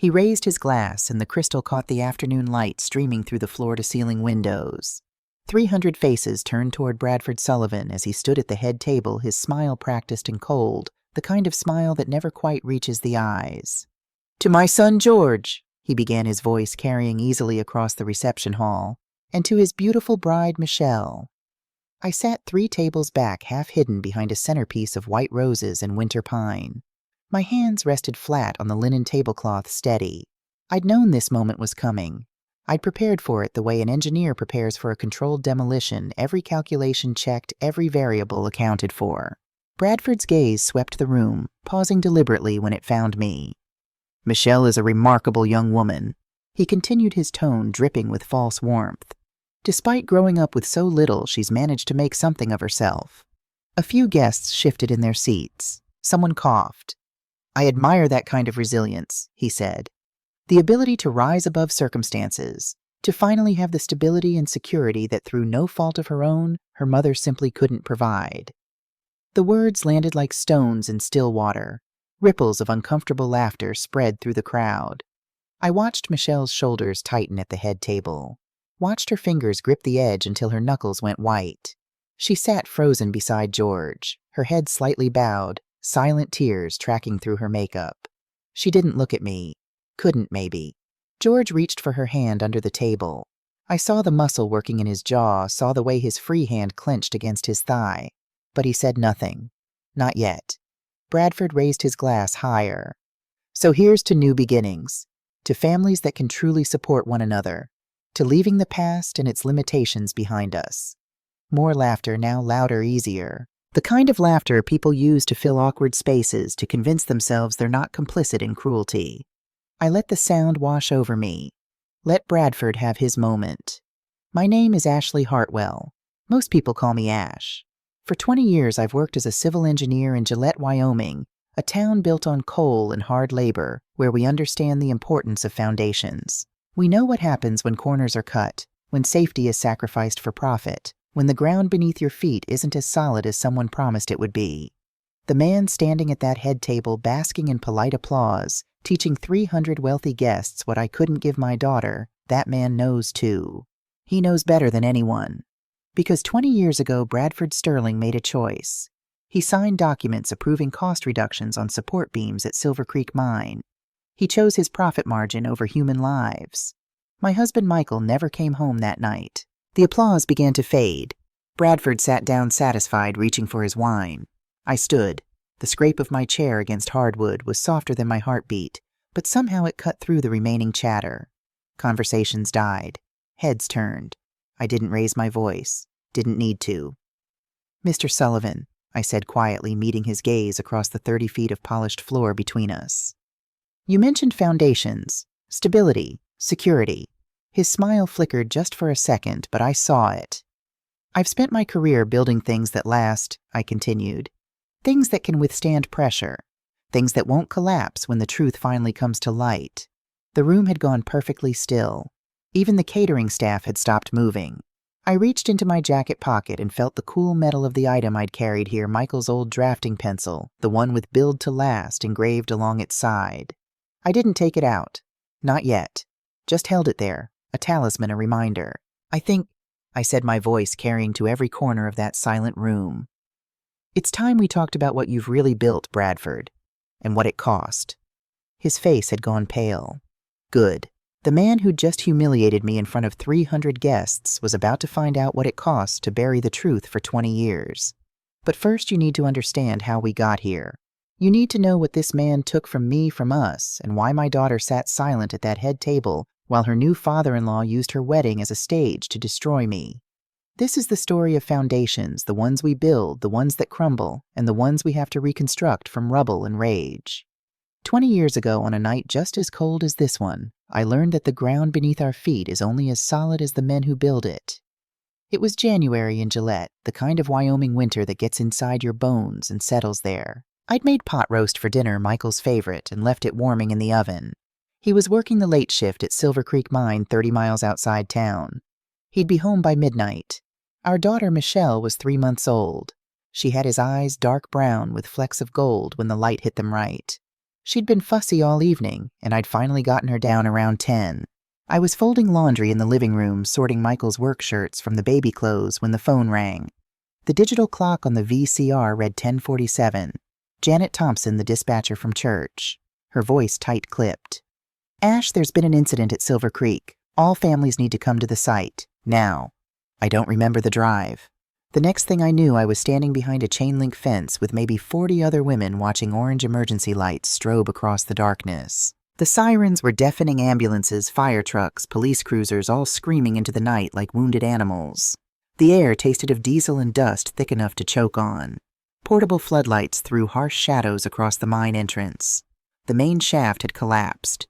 He raised his glass, and the crystal caught the afternoon light streaming through the floor-to-ceiling windows. 300 faces turned toward Bradford Sullivan as he stood at the head table, his smile practiced and cold, the kind of smile that never quite reaches the eyes. "To my son George," he began, his voice carrying easily across the reception hall, "and to his beautiful bride Michelle." I sat 3 tables back, half hidden behind a centerpiece of white roses and winter pine. My hands rested flat on the linen tablecloth, steady. I'd known this moment was coming. I'd prepared for it the way an engineer prepares for a controlled demolition, every calculation checked, every variable accounted for. Bradford's gaze swept the room, pausing deliberately when it found me. "Michelle is a remarkable young woman." He continued, his tone dripping with false warmth. "Despite growing up with so little, she's managed to make something of herself." A few guests shifted in their seats. Someone coughed. "I admire that kind of resilience," he said. "The ability to rise above circumstances, to finally have the stability and security that through no fault of her own, her mother simply couldn't provide." The words landed like stones in still water. Ripples of uncomfortable laughter spread through the crowd. I watched Michelle's shoulders tighten at the head table, watched her fingers grip the edge until her knuckles went white. She sat frozen beside George, her head slightly bowed, silent tears tracking through her makeup. She didn't look at me. Couldn't, maybe. George reached for her hand under the table. I saw the muscle working in his jaw, saw the way his free hand clenched against his thigh. But he said nothing. Not yet. Bradford raised his glass higher. "So here's to new beginnings, to families that can truly support one another, to leaving the past and its limitations behind us." More laughter, now louder, easier. The kind of laughter people use to fill awkward spaces, to convince themselves they're not complicit in cruelty. I let the sound wash over me. Let Bradford have his moment. "My name is Ashley Hartwell. Most people call me Ash. For 20 years I've worked as a civil engineer in Gillette, Wyoming, a town built on coal and hard labor, where we understand the importance of foundations. We know what happens when corners are cut, when safety is sacrificed for profit, when the ground beneath your feet isn't as solid as someone promised it would be." The man standing at that head table, basking in polite applause, teaching 300 wealthy guests what I couldn't give my daughter, that man knows too. He knows better than anyone. Because 20 years ago, Bradford Sterling made a choice. He signed documents approving cost reductions on support beams at Silver Creek Mine. He chose his profit margin over human lives. My husband Michael never came home that night. The applause began to fade. Bradford sat down satisfied, reaching for his wine. I stood. The scrape of my chair against hardwood was softer than my heartbeat, but somehow it cut through the remaining chatter. Conversations died. Heads turned. I didn't raise my voice. Didn't need to. "Mr. Sullivan," I said quietly, meeting his gaze across the 30 feet of polished floor between us. "You mentioned foundations, stability, security." His smile flickered just for a second, but I saw it. "I've spent my career building things that last," I continued. "Things that can withstand pressure. Things that won't collapse when the truth finally comes to light." The room had gone perfectly still. Even the catering staff had stopped moving. I reached into my jacket pocket and felt the cool metal of the item I'd carried here, Michael's old drafting pencil, the one with "Build to Last" engraved along its side. I didn't take it out. Not yet. Just held it there, a talisman, a reminder. "I think," I said, my voice carrying to every corner of that silent room, "it's time we talked about what you've really built, Bradford, and what it cost." His face had gone pale. Good. The man who'd just humiliated me in front of 300 guests was about to find out what it cost to bury the truth for 20 years. But first you need to understand how we got here. You need to know what this man took from me, from us, and why my daughter sat silent at that head table while her new father-in-law used her wedding as a stage to destroy me. This is the story of foundations, the ones we build, the ones that crumble, and the ones we have to reconstruct from rubble and rage. 20 years ago, on a night just as cold as this one, I learned that the ground beneath our feet is only as solid as the men who build it. It was January in Gillette, the kind of Wyoming winter that gets inside your bones and settles there. I'd made pot roast for dinner, Michael's favorite, and left it warming in the oven. He was working the late shift at Silver Creek Mine 30 miles outside town. He'd be home by midnight. Our daughter Michelle was 3 months old. She had his eyes dark brown with flecks of gold when the light hit them right. She'd been fussy all evening, and I'd finally gotten her down around 10. I was folding laundry in the living room, sorting Michael's work shirts from the baby clothes when the phone rang. The digital clock on the VCR read 10:47. Janet Thompson, the dispatcher from church. Her voice tight-clipped. "Ash, there's been an incident at Silver Creek. All families need to come to the site. Now." I don't remember the drive. The next thing I knew, I was standing behind a chain-link fence with maybe 40 other women watching orange emergency lights strobe across the darkness. The sirens were deafening ambulances, fire trucks, police cruisers, all screaming into the night like wounded animals. The air tasted of diesel and dust thick enough to choke on. Portable floodlights threw harsh shadows across the mine entrance. The main shaft had collapsed.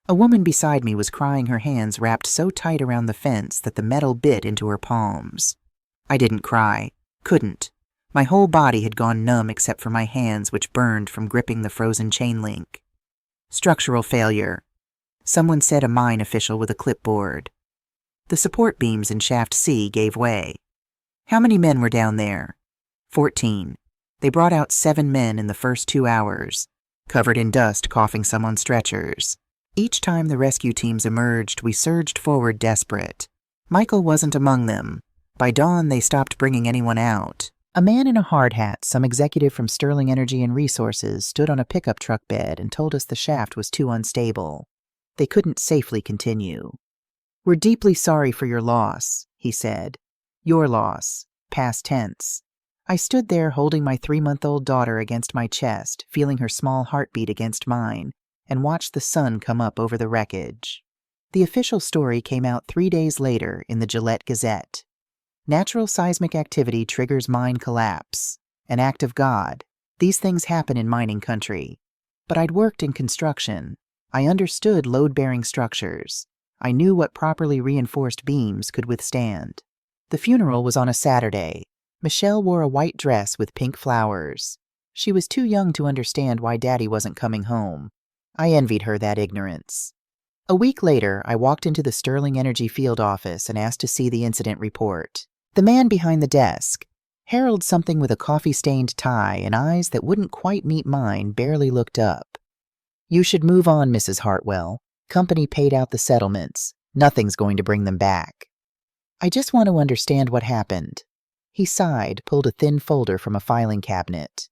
A woman beside me was crying, her hands wrapped so tight around the fence that the metal bit into her palms. I didn't cry. Couldn't. My whole body had gone numb except for my hands, which burned from gripping the frozen chain link. Structural failure. Someone said, a mine official with a clipboard. The support beams in Shaft C gave way. How many men were down there? 14. They brought out 7 men in the first 2 hours, covered in dust, coughing, some on stretchers. Each time the rescue teams emerged, we surged forward desperate. Michael wasn't among them. By dawn, they stopped bringing anyone out. A man in a hard hat, some executive from Sterling Energy and Resources, stood on a pickup truck bed and told us the shaft was too unstable. They couldn't safely continue. "We're deeply sorry for your loss," he said. "Your loss, past tense." I stood there holding my 3-month-old daughter against my chest, feeling her small heartbeat against mine, and watched the sun come up over the wreckage. The official story came out 3 days later in the Gillette Gazette. Natural seismic activity triggers mine collapse. An act of God. These things happen in mining country. But I'd worked in construction. I understood load-bearing structures. I knew what properly reinforced beams could withstand. The funeral was on a Saturday. Michelle wore a white dress with pink flowers. She was too young to understand why Daddy wasn't coming home. I envied her that ignorance. A week later, I walked into the Sterling Energy field office and asked to see the incident report. The man behind the desk, Harold something with a coffee-stained tie and eyes that wouldn't quite meet mine, barely looked up. "You should move on, Mrs. Hartwell. Company paid out the settlements. Nothing's going to bring them back." "I just want to understand what happened." He sighed, pulled a thin folder from a filing cabinet.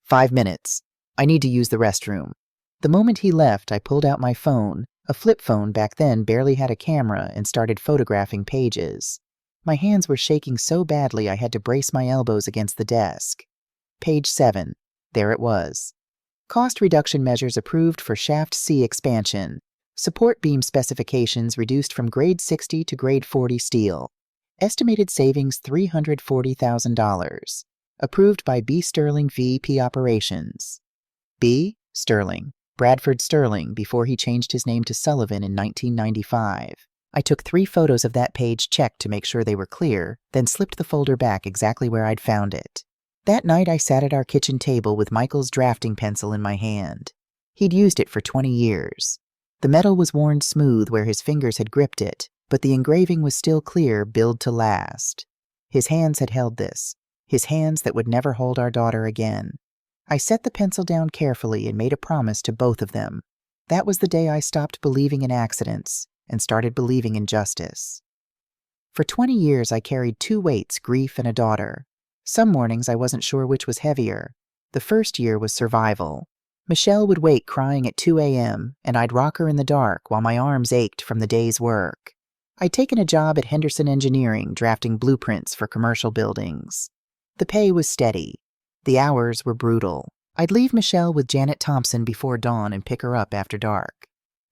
5 minutes. I need to use the restroom." The moment he left, I pulled out my phone. A flip phone back then barely had a camera, and started photographing pages. My hands were shaking so badly I had to brace my elbows against the desk. Page 7. There it was. Cost reduction measures approved for Shaft C expansion. Support beam specifications reduced from grade 60 to grade 40 steel. Estimated savings $340,000. Approved by B. Sterling, VP Operations. B. Sterling. Bradford Sterling, before he changed his name to Sullivan in 1995. I took 3 photos of that page, checked to make sure they were clear, then slipped the folder back exactly where I'd found it. That night I sat at our kitchen table with Michael's drafting pencil in my hand. He'd used it for 20 years. The metal was worn smooth where his fingers had gripped it, but the engraving was still clear, "Build to last." His hands had held this, his hands that would never hold our daughter again. I set the pencil down carefully and made a promise to both of them. That was the day I stopped believing in accidents and started believing in justice. For 20 years I carried 2 weights, grief and a daughter. Some mornings I wasn't sure which was heavier. The first year was survival. Michelle would wake crying at 2 a.m., and I'd rock her in the dark while my arms ached from the day's work. I'd taken a job at Henderson Engineering, drafting blueprints for commercial buildings. The pay was steady. The hours were brutal. I'd leave Michelle with Janet Thompson before dawn and pick her up after dark.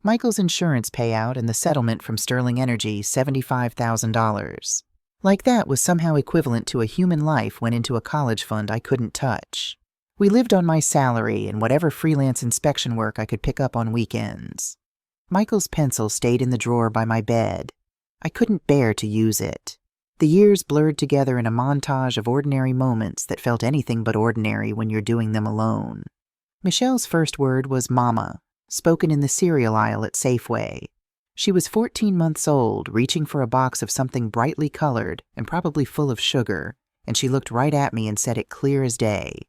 Michael's insurance payout and the settlement from Sterling Energy, $75,000. Like that was somehow equivalent to a human life went into a college fund I couldn't touch. We lived on my salary and whatever freelance inspection work I could pick up on weekends. Michael's pencil stayed in the drawer by my bed. I couldn't bear to use it. The years blurred together in a montage of ordinary moments that felt anything but ordinary when you're doing them alone. Michelle's first word was "Mama," spoken in the cereal aisle at Safeway. She was 14 months old, reaching for a box of something brightly colored and probably full of sugar, and she looked right at me and said it clear as day.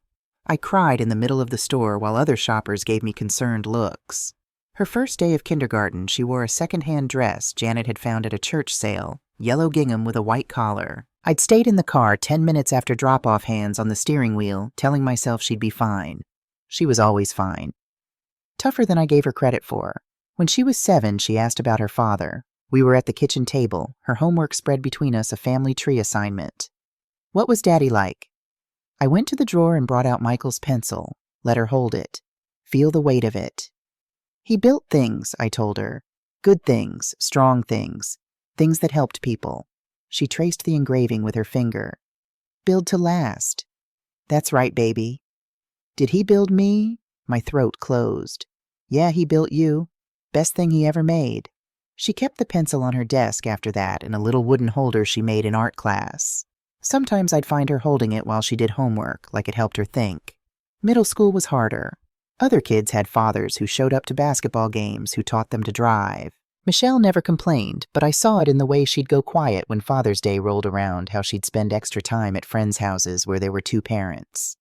I cried in the middle of the store while other shoppers gave me concerned looks. Her first day of kindergarten, she wore a second-hand dress Janet had found at a church sale, yellow gingham with a white collar. I'd stayed in the car 10 minutes after drop-off hands on the steering wheel, telling myself she'd be fine. She was always fine. Tougher than I gave her credit for. When she was 7, she asked about her father. We were at the kitchen table, her homework spread between us a family tree assignment. What was Daddy like? I went to the drawer and brought out Michael's pencil, let her hold it, feel the weight of it. He built things, I told her. Good things, strong things, things that helped people. She traced the engraving with her finger. Build to last. That's right, baby. Did he build me? My throat closed. Yeah, he built you. Best thing he ever made. She kept the pencil on her desk after that in a little wooden holder she made in art class. Sometimes I'd find her holding it while she did homework, like it helped her think. Middle school was harder. Other kids had fathers who showed up to basketball games who taught them to drive. Michelle never complained, but I saw it in the way she'd go quiet when Father's Day rolled around, how she'd spend extra time at friends' houses where there were 2 parents.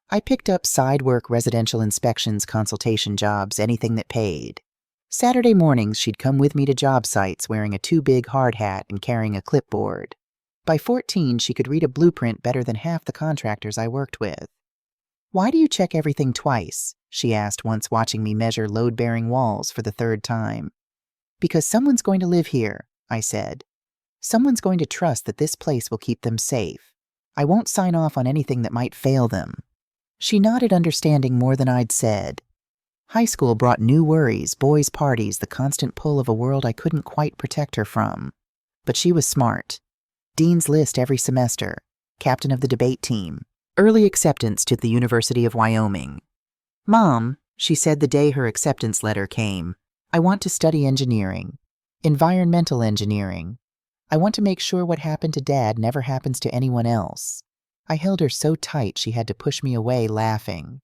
I picked up side work, residential inspections, consultation jobs, anything that paid. Saturday mornings, she'd come with me to job sites wearing a too big hard hat and carrying a clipboard. By 14, she could read a blueprint better than half the contractors I worked with. Why do you check everything twice? She asked once, watching me measure load-bearing walls for the 3rd time. Because someone's going to live here, I said. Someone's going to trust that this place will keep them safe. I won't sign off on anything that might fail them. She nodded, understanding more than I'd said. High school brought new worries, boys' parties, the constant pull of a world I couldn't quite protect her from. But she was smart. Dean's List every semester, captain of the debate team, early acceptance to the University of Wyoming. Mom, she said the day her acceptance letter came, I want to study engineering, environmental engineering. I want to make sure what happened to Dad never happens to anyone else. I held her so tight she had to push me away, laughing.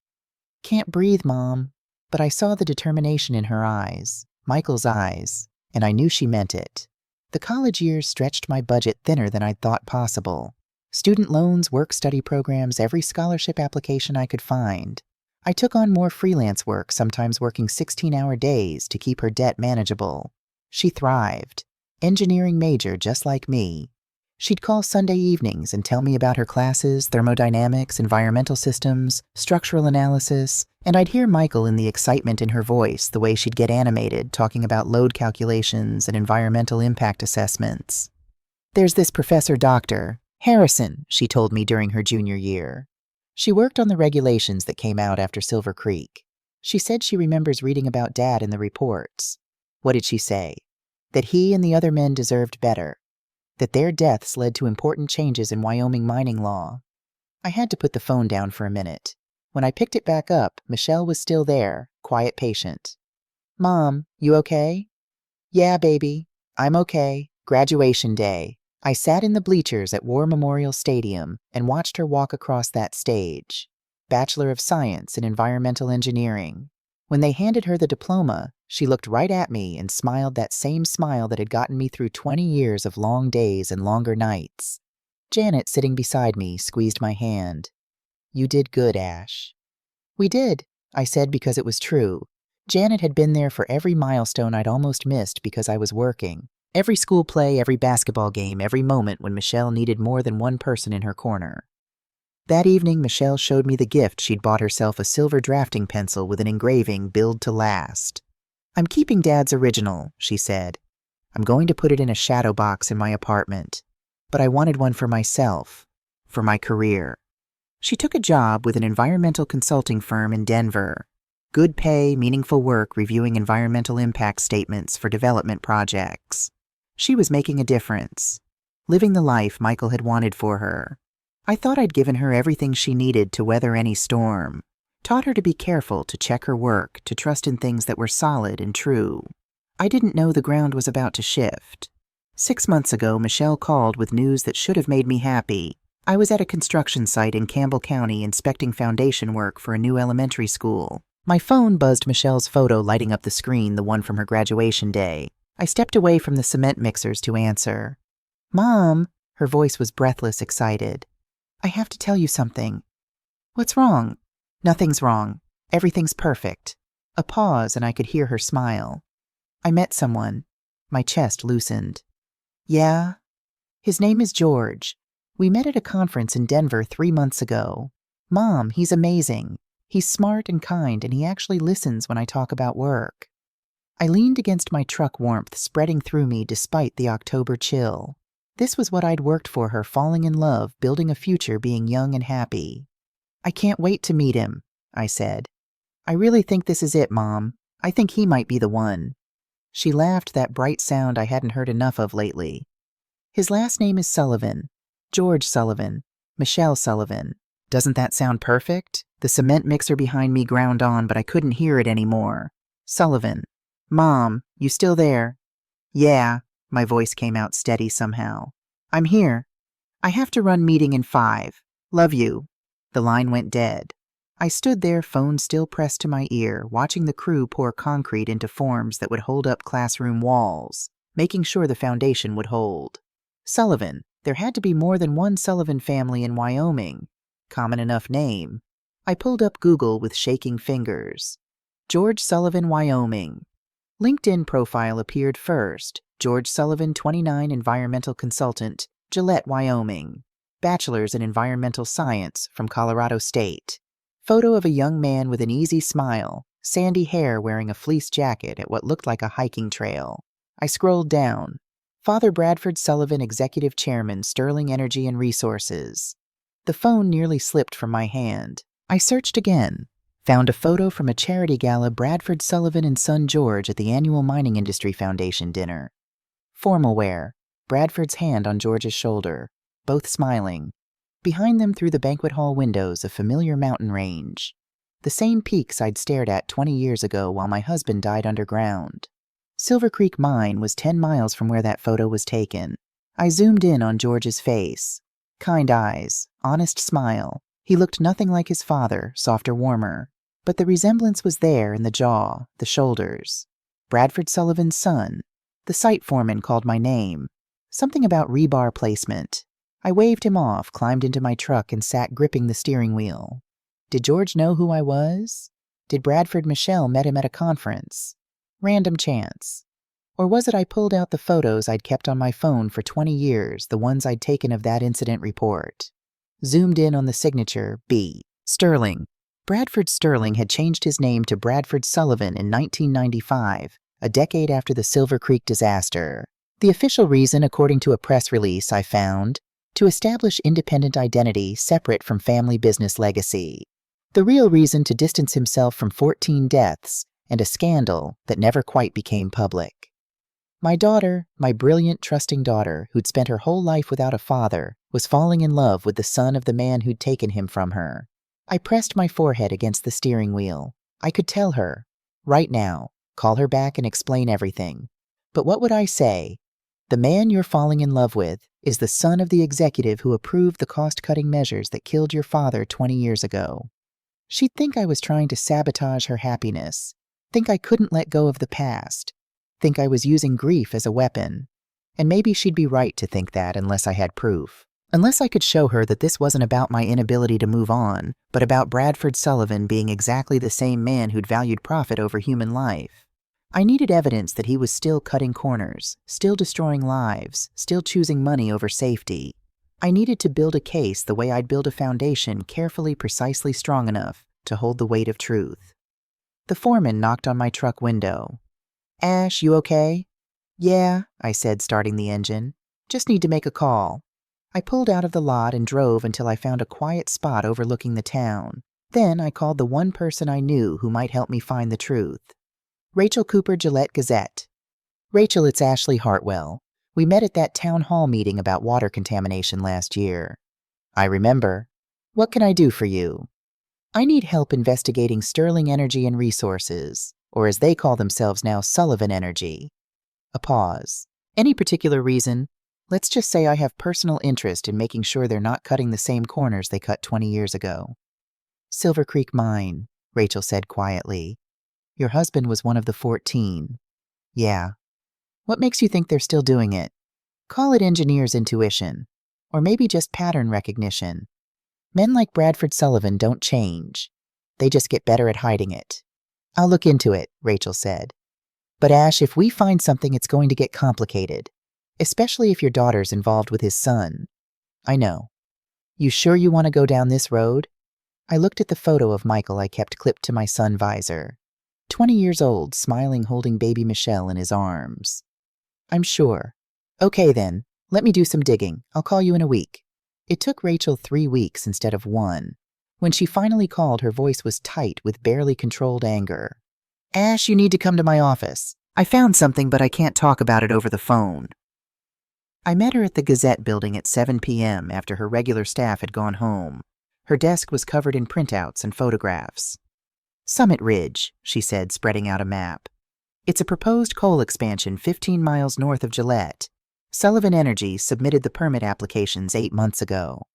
Can't breathe, Mom. But I saw the determination in her eyes, Michael's eyes, and I knew she meant it. The college years stretched my budget thinner than I'd thought possible. Student loans, work-study programs, every scholarship application I could find. I took on more freelance work, sometimes working 16-hour days to keep her debt manageable. She thrived. Engineering major just like me. She'd call Sunday evenings and tell me about her classes, thermodynamics, environmental systems, structural analysis, and I'd hear Michael in the excitement in her voice, the way she'd get animated, talking about load calculations and environmental impact assessments. There's this professor doctor, Harrison, she told me during her junior year. She worked on the regulations that came out after Silver Creek. She said she remembers reading about Dad in the reports. What did she say? That he and the other men deserved better. That their deaths led to important changes in Wyoming mining law. I had to put the phone down for a minute. When I picked it back up, Michelle was still there, quiet, patient. Mom, you okay? Yeah, baby, I'm okay. Graduation day. I sat in the bleachers at War Memorial Stadium and watched her walk across that stage. Bachelor of Science in Environmental Engineering. When they handed her the diploma, she looked right at me and smiled that same smile that had gotten me through 20 years of long days and longer nights. Janet, sitting beside me, squeezed my hand. You did good, Ash. We did, I said because it was true. Janet had been there for every milestone I'd almost missed because I was working. Every school play, every basketball game, every moment when Michelle needed more than one person in her corner. That evening, Michelle showed me the gift she'd bought herself, a silver drafting pencil with an engraving, Build to Last. I'm keeping Dad's original, she said. I'm going to put it in a shadow box in my apartment. But I wanted one for myself, for my career. She took a job with an environmental consulting firm in Denver. Good pay, meaningful work reviewing environmental impact statements for development projects. She was making a difference, living the life Michael had wanted for her. I thought I'd given her everything she needed to weather any storm, taught her to be careful, to check her work, to trust in things that were solid and true. I didn't know the ground was about to shift. 6 months ago, Michelle called with news that should have made me happy. I was at a construction site in Campbell County inspecting foundation work for a new elementary school. My phone buzzed Michelle's photo lighting up the screen, the one from her graduation day. I stepped away from the cement mixers to answer. Mom, her voice was breathless, excited. I have to tell you something. What's wrong? Nothing's wrong. Everything's perfect. A pause and I could hear her smile. I met someone. My chest loosened. Yeah? His name is George. We met at a conference in Denver 3 months ago. Mom, he's amazing. He's smart and kind, and he actually listens when I talk about work. I leaned against my truck, warmth spreading through me despite the October chill. This was what I'd worked for her, falling in love, building a future, being young and happy. I can't wait to meet him, I said. I really think this is it, Mom. I think he might be the one. She laughed, that bright sound I hadn't heard enough of lately. His last name is Sullivan. George Sullivan. Michelle Sullivan. Doesn't that sound perfect? The cement mixer behind me ground on, but I couldn't hear it anymore. Sullivan. Mom, you still there? Yeah, my voice came out steady somehow. I'm here. I have to run meeting in 5. Love you. The line went dead. I stood there, phone still pressed to my ear, watching the crew pour concrete into forms that would hold up classroom walls, making sure the foundation would hold. Sullivan. There had to be more than one Sullivan family in Wyoming. Common enough name. I pulled up Google with shaking fingers. George Sullivan, Wyoming. LinkedIn profile appeared first. George Sullivan, 29, environmental consultant, Gillette, Wyoming. Bachelor's in environmental science from Colorado State. Photo of a young man with an easy smile, sandy hair, wearing a fleece jacket at what looked like a hiking trail. I scrolled down. Father Bradford Sullivan, Executive Chairman, Sterling Energy and Resources. The phone nearly slipped from my hand. I searched again. Found a photo from a charity gala, Bradford Sullivan and son George at the annual Mining Industry Foundation dinner. Formal wear. Bradford's hand on George's shoulder, both smiling. Behind them, through the banquet hall windows, a familiar mountain range. The same peaks I'd stared at 20 years ago while my husband died underground. Silver Creek Mine was 10 miles from where that photo was taken. I zoomed in on George's face. Kind eyes, honest smile. He looked nothing like his father, softer, warmer. But the resemblance was there in the jaw, the shoulders. Bradford Sullivan's son. The site foreman called my name. Something about rebar placement. I waved him off, climbed into my truck, and sat gripping the steering wheel. Did George know who I was? Did Bradford Michelle met him at a conference? Random chance. Or was it I pulled out the photos I'd kept on my phone for 20 years, the ones I'd taken of that incident report? Zoomed in on the signature, B. Sterling. Bradford Sterling had changed his name to Bradford Sullivan in 1995, a decade after the Silver Creek disaster. The official reason, according to a press release I found, to establish independent identity separate from family business legacy. The real reason, to distance himself from 14 deaths and a scandal that never quite became public. My daughter, my brilliant, trusting daughter, who'd spent her whole life without a father, was falling in love with the son of the man who'd taken him from her. I pressed my forehead against the steering wheel. I could tell her, right now, call her back and explain everything. But what would I say? The man you're falling in love with is the son of the executive who approved the cost-cutting measures that killed your father 20 years ago. She'd think I was trying to sabotage her happiness, think I couldn't let go of the past, think I was using grief as a weapon. And maybe she'd be right to think that unless I had proof. Unless I could show her that this wasn't about my inability to move on, but about Bradford Sullivan being exactly the same man who'd valued profit over human life. I needed evidence that he was still cutting corners, still destroying lives, still choosing money over safety. I needed to build a case the way I'd build a foundation, carefully, precisely strong enough to hold the weight of truth. The foreman knocked on my truck window. Ash, you okay? Yeah, I said, starting the engine. Just need to make a call. I pulled out of the lot and drove until I found a quiet spot overlooking the town. Then I called the one person I knew who might help me find the truth. Rachel Cooper, Gillette Gazette. Rachel, it's Ashley Hartwell. We met at that town hall meeting about water contamination last year. I remember. What can I do for you? I need help investigating Sterling Energy and Resources, or as they call themselves now, Sullivan Energy. A pause. Any particular reason? Let's just say I have personal interest in making sure they're not cutting the same corners they cut 20 years ago. Silver Creek Mine, Rachel said quietly. Your husband was one of the 14. Yeah. What makes you think they're still doing it? Call it engineer's intuition, or maybe just pattern recognition. Men like Bradford Sullivan don't change. They just get better at hiding it. I'll look into it, Rachel said. But Ash, if we find something, it's going to get complicated. Especially if your daughter's involved with his son. I know. You sure you want to go down this road? I looked at the photo of Michael I kept clipped to my sun visor. 20 years old, smiling, holding baby Michelle in his arms. I'm sure. Okay then, let me do some digging. I'll call you in a week. It took Rachel 3 weeks instead of 1. When she finally called, her voice was tight with barely controlled anger. Ash, you need to come to my office. I found something, but I can't talk about it over the phone. I met her at the Gazette building at 7 p.m. after her regular staff had gone home. Her desk was covered in printouts and photographs. Summit Ridge, she said, spreading out a map. It's a proposed coal expansion 15 miles north of Gillette. Sullivan Energy submitted the permit applications 8 months ago.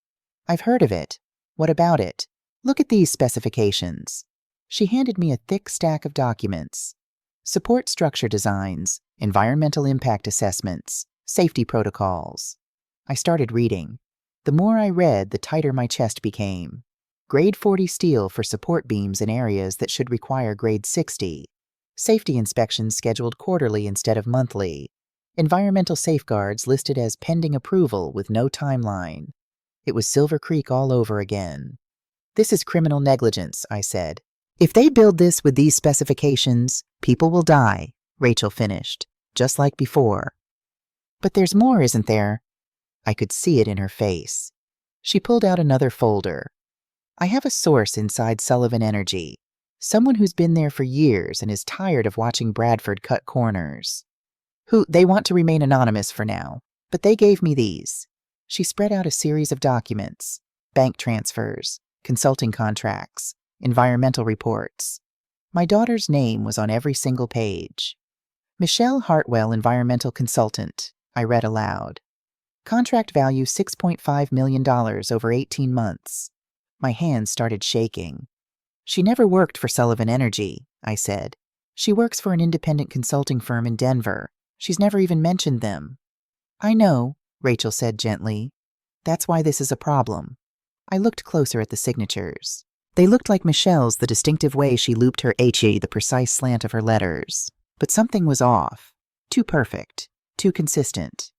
I've heard of it. What about it? Look at these specifications. She handed me a thick stack of documents. Support structure designs, environmental impact assessments, safety protocols. I started reading. The more I read, the tighter my chest became. Grade 40 steel for support beams in areas that should require grade 60. Safety inspections scheduled quarterly instead of monthly. Environmental safeguards listed as pending approval with no timeline. It was Silver Creek all over again. This is criminal negligence, I said. If they build this with these specifications, people will die, Rachel finished, just like before. But there's more, isn't there? I could see it in her face. She pulled out another folder. I have a source inside Sullivan Energy, someone who's been there for years and is tired of watching Bradford cut corners. They want to remain anonymous for now, but they gave me these. She spread out a series of documents, bank transfers, consulting contracts, environmental reports. My daughter's name was on every single page. Michelle Hartwell, environmental consultant, I read aloud. Contract value $6.5 million over 18 months. My hands started shaking. She never worked for Sullivan Energy, I said. She works for an independent consulting firm in Denver. She's never even mentioned them. I know, Rachel said gently. That's why this is a problem. I looked closer at the signatures. They looked like Michelle's, the distinctive way she looped her HE, the precise slant of her letters. But something was off. Too perfect. Too consistent.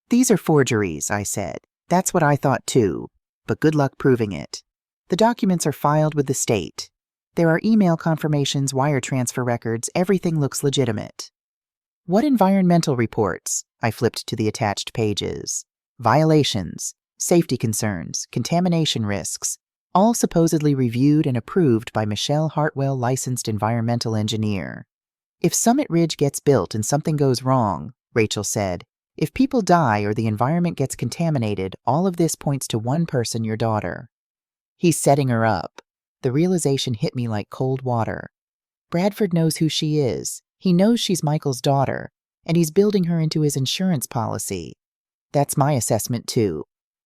These are forgeries, I said. That's what I thought too, but good luck proving it. The documents are filed with the state. There are email confirmations, wire transfer records, everything looks legitimate. What environmental reports? I flipped to the attached pages. Violations, safety concerns, contamination risks, all supposedly reviewed and approved by Michelle Hartwell, licensed environmental engineer. If Summit Ridge gets built and something goes wrong, Rachel said, if people die or the environment gets contaminated, all of this points to one person, your daughter. He's setting her up. The realization hit me like cold water. Bradford knows who she is. He knows she's Michael's daughter, and he's building her into his insurance policy. That's my assessment too.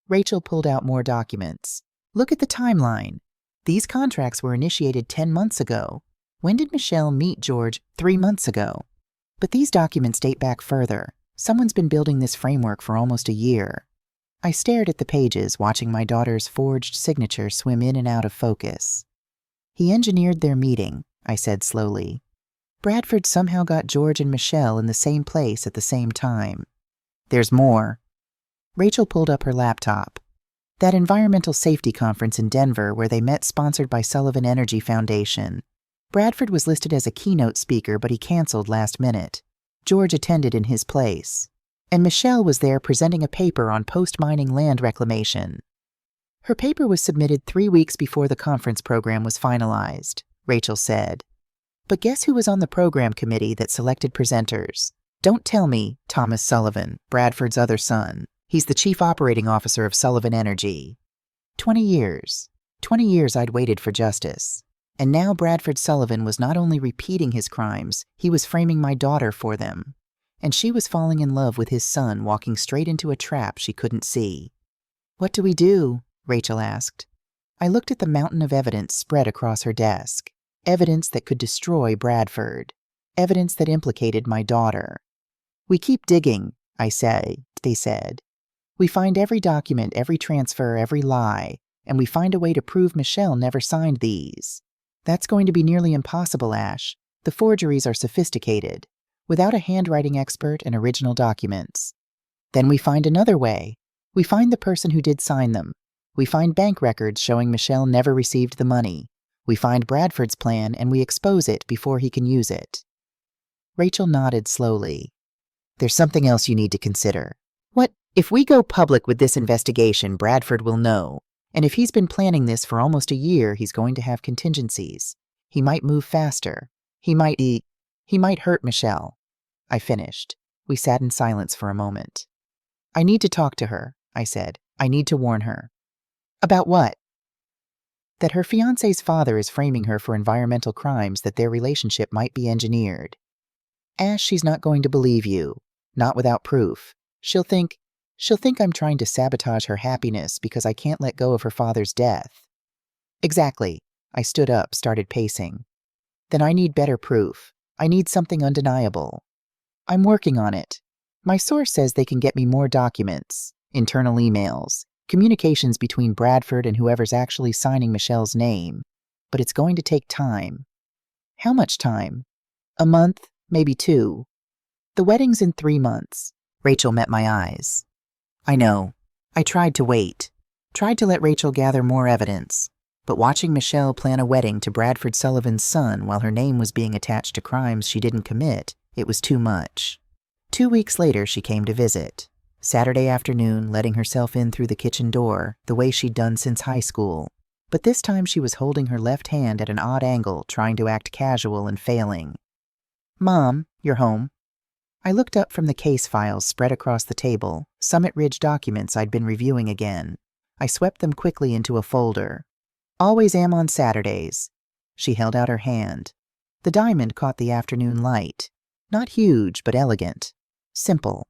Rachel pulled out more documents. Look at the timeline. These contracts were initiated 10 months ago. When did Michelle meet George? 3 months ago. But these documents date back further. Someone's been building this framework for almost a year. I stared at the pages, watching my daughter's forged signature swim in and out of focus. He engineered their meeting, I said slowly. Bradford somehow got George and Michelle in the same place at the same time. There's more. Rachel pulled up her laptop. That environmental safety conference in Denver where they met, sponsored by Sullivan Energy Foundation. Bradford was listed as a keynote speaker, but he canceled last minute. George attended in his place. And Michelle was there presenting a paper on post-mining land reclamation. Her paper was submitted 3 weeks before the conference program was finalized, Rachel said. But guess who was on the program committee that selected presenters? Don't tell me Thomas Sullivan, Bradford's other son. He's the chief operating officer of Sullivan Energy. 20 years. 20 years I'd waited for justice. And now Bradford Sullivan was not only repeating his crimes, he was framing my daughter for them. And she was falling in love with his son, walking straight into a trap she couldn't see. What do we do? Rachel asked. I looked at the mountain of evidence spread across her desk. Evidence that could destroy Bradford. Evidence that implicated my daughter. We keep digging, they said. We find every document, every transfer, every lie, and we find a way to prove Michelle never signed these. That's going to be nearly impossible, Ash. The forgeries are sophisticated, without a handwriting expert and original documents. Then we find another way. We find the person who did sign them. We find bank records showing Michelle never received the money. We find Bradford's plan and we expose it before he can use it. Rachel nodded slowly. There's something else you need to consider. What? If we go public with this investigation, Bradford will know. And if he's been planning this for almost a year, he's going to have contingencies. He might move faster. He might hurt Michelle. I finished. We sat in silence for a moment. I need to talk to her, I said. I need to warn her. About what? That her fiancé's father is framing her for environmental crimes, that their relationship might be engineered. Ash, she's not going to believe you. Not without proof. She'll think I'm trying to sabotage her happiness because I can't let go of her father's death. Exactly. I stood up, started pacing. Then I need better proof. I need something undeniable. I'm working on it. My source says they can get me more documents, internal emails, communications between Bradford and whoever's actually signing Michelle's name. But it's going to take time. How much time? A month, maybe 2. The wedding's in 3 months. Rachel met my eyes. I know. I tried to wait. Tried to let Rachel gather more evidence. But watching Michelle plan a wedding to Bradford Sullivan's son while her name was being attached to crimes she didn't commit, it was too much. 2 weeks later, she came to visit. Saturday afternoon, letting herself in through the kitchen door, the way she'd done since high school. But this time she was holding her left hand at an odd angle, trying to act casual and failing. Mom, you're home. I looked up from the case files spread across the table, Summit Ridge documents I'd been reviewing again. I swept them quickly into a folder. Always am on Saturdays. She held out her hand. The diamond caught the afternoon light. Not huge, but elegant. Simple.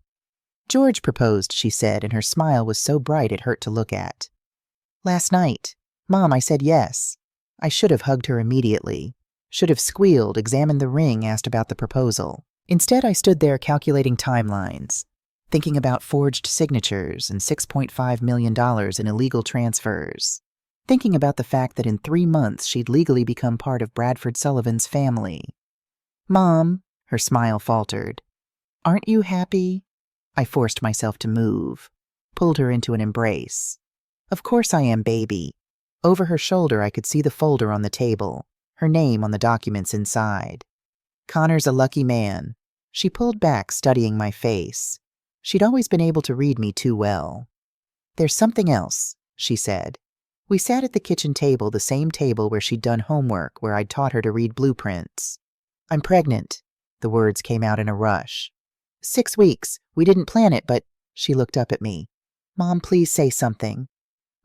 George proposed, she said, and her smile was so bright it hurt to look at. Last night. Mom, I said yes. I should have hugged her immediately. Should have squealed, examined the ring, asked about the proposal. Instead, I stood there calculating timelines, thinking about forged signatures and $6.5 million in illegal transfers, thinking about the fact that in 3 months she'd legally become part of Bradford Sullivan's family. Mom, her smile faltered. Aren't you happy? I forced myself to move, pulled her into an embrace. Of course I am, baby. Over her shoulder, I could see the folder on the table, her name on the documents inside. Connor's a lucky man. She pulled back, studying my face. She'd always been able to read me too well. There's something else, she said. We sat at the kitchen table, the same table where she'd done homework, where I'd taught her to read blueprints. I'm pregnant. The words came out in a rush. 6 weeks. We didn't plan it, but... She looked up at me. Mom, please say something.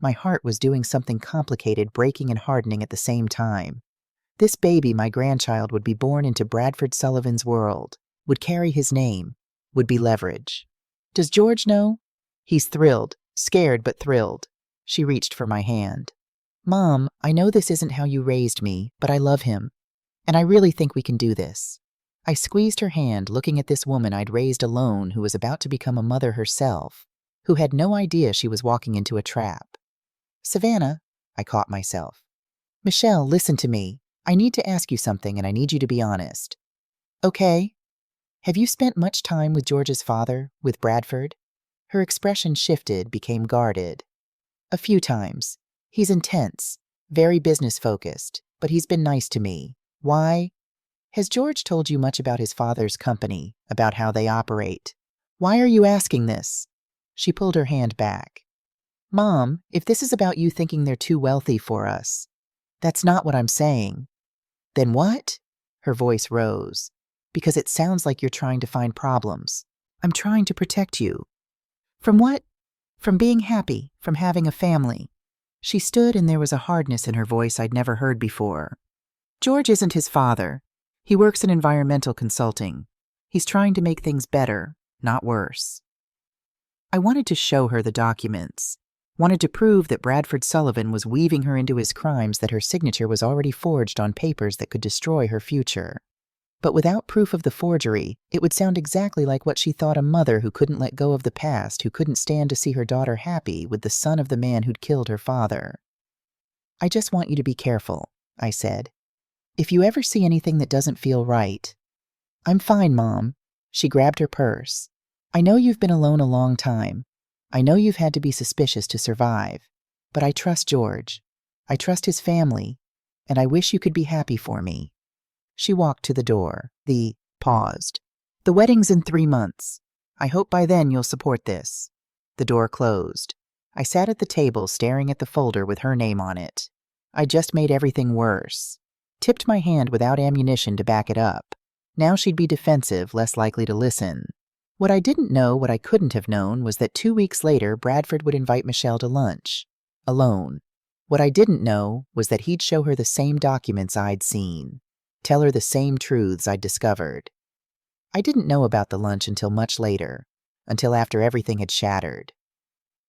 My heart was doing something complicated, breaking and hardening at the same time. This baby, my grandchild, would be born into Bradford Sullivan's world, would carry his name, would be leverage. Does George know? He's thrilled, scared but thrilled. She reached for my hand. Mom, I know this isn't how you raised me, but I love him. And I really think we can do this. I squeezed her hand, looking at this woman I'd raised alone who was about to become a mother herself, who had no idea she was walking into a trap. Savannah, I caught myself. Michelle, listen to me. I need to ask you something, and I need you to be honest. Okay. Have you spent much time with George's father, with Bradford? Her expression shifted, became guarded. A few times. He's intense, very business-focused, but he's been nice to me. Why? Has George told you much about his father's company, about how they operate? Why are you asking this? She pulled her hand back. Mom, if this is about you thinking they're too wealthy for us, that's not what I'm saying. Then what? Her voice rose. Because it sounds like you're trying to find problems. I'm trying to protect you. From what? From being happy, from having a family. She stood and there was a hardness in her voice I'd never heard before. George isn't his father. He works in environmental consulting. He's trying to make things better, not worse. I wanted to show her the documents. Wanted to prove that Bradford Sullivan was weaving her into his crimes, that her signature was already forged on papers that could destroy her future. But without proof of the forgery, it would sound exactly like what she thought a mother who couldn't let go of the past, who couldn't stand to see her daughter happy with the son of the man who'd killed her father. I just want you to be careful, I said. If you ever see anything that doesn't feel right. I'm fine, Mom. She grabbed her purse. I know you've been alone a long time. I know you've had to be suspicious to survive. But I trust George. I trust his family. And I wish you could be happy for me. She walked to the door. Paused. The wedding's in 3 months. I hope by then you'll support this. The door closed. I sat at the table staring at the folder with her name on it. I just made everything worse. Tipped my hand without ammunition to back it up. Now she'd be defensive, less likely to listen. What I didn't know, what I couldn't have known, was that 2 weeks later Bradford would invite Michelle to lunch. Alone. What I didn't know was that he'd show her the same documents I'd seen. Tell her the same truths I'd discovered. I didn't know about the lunch until much later, until after everything had shattered.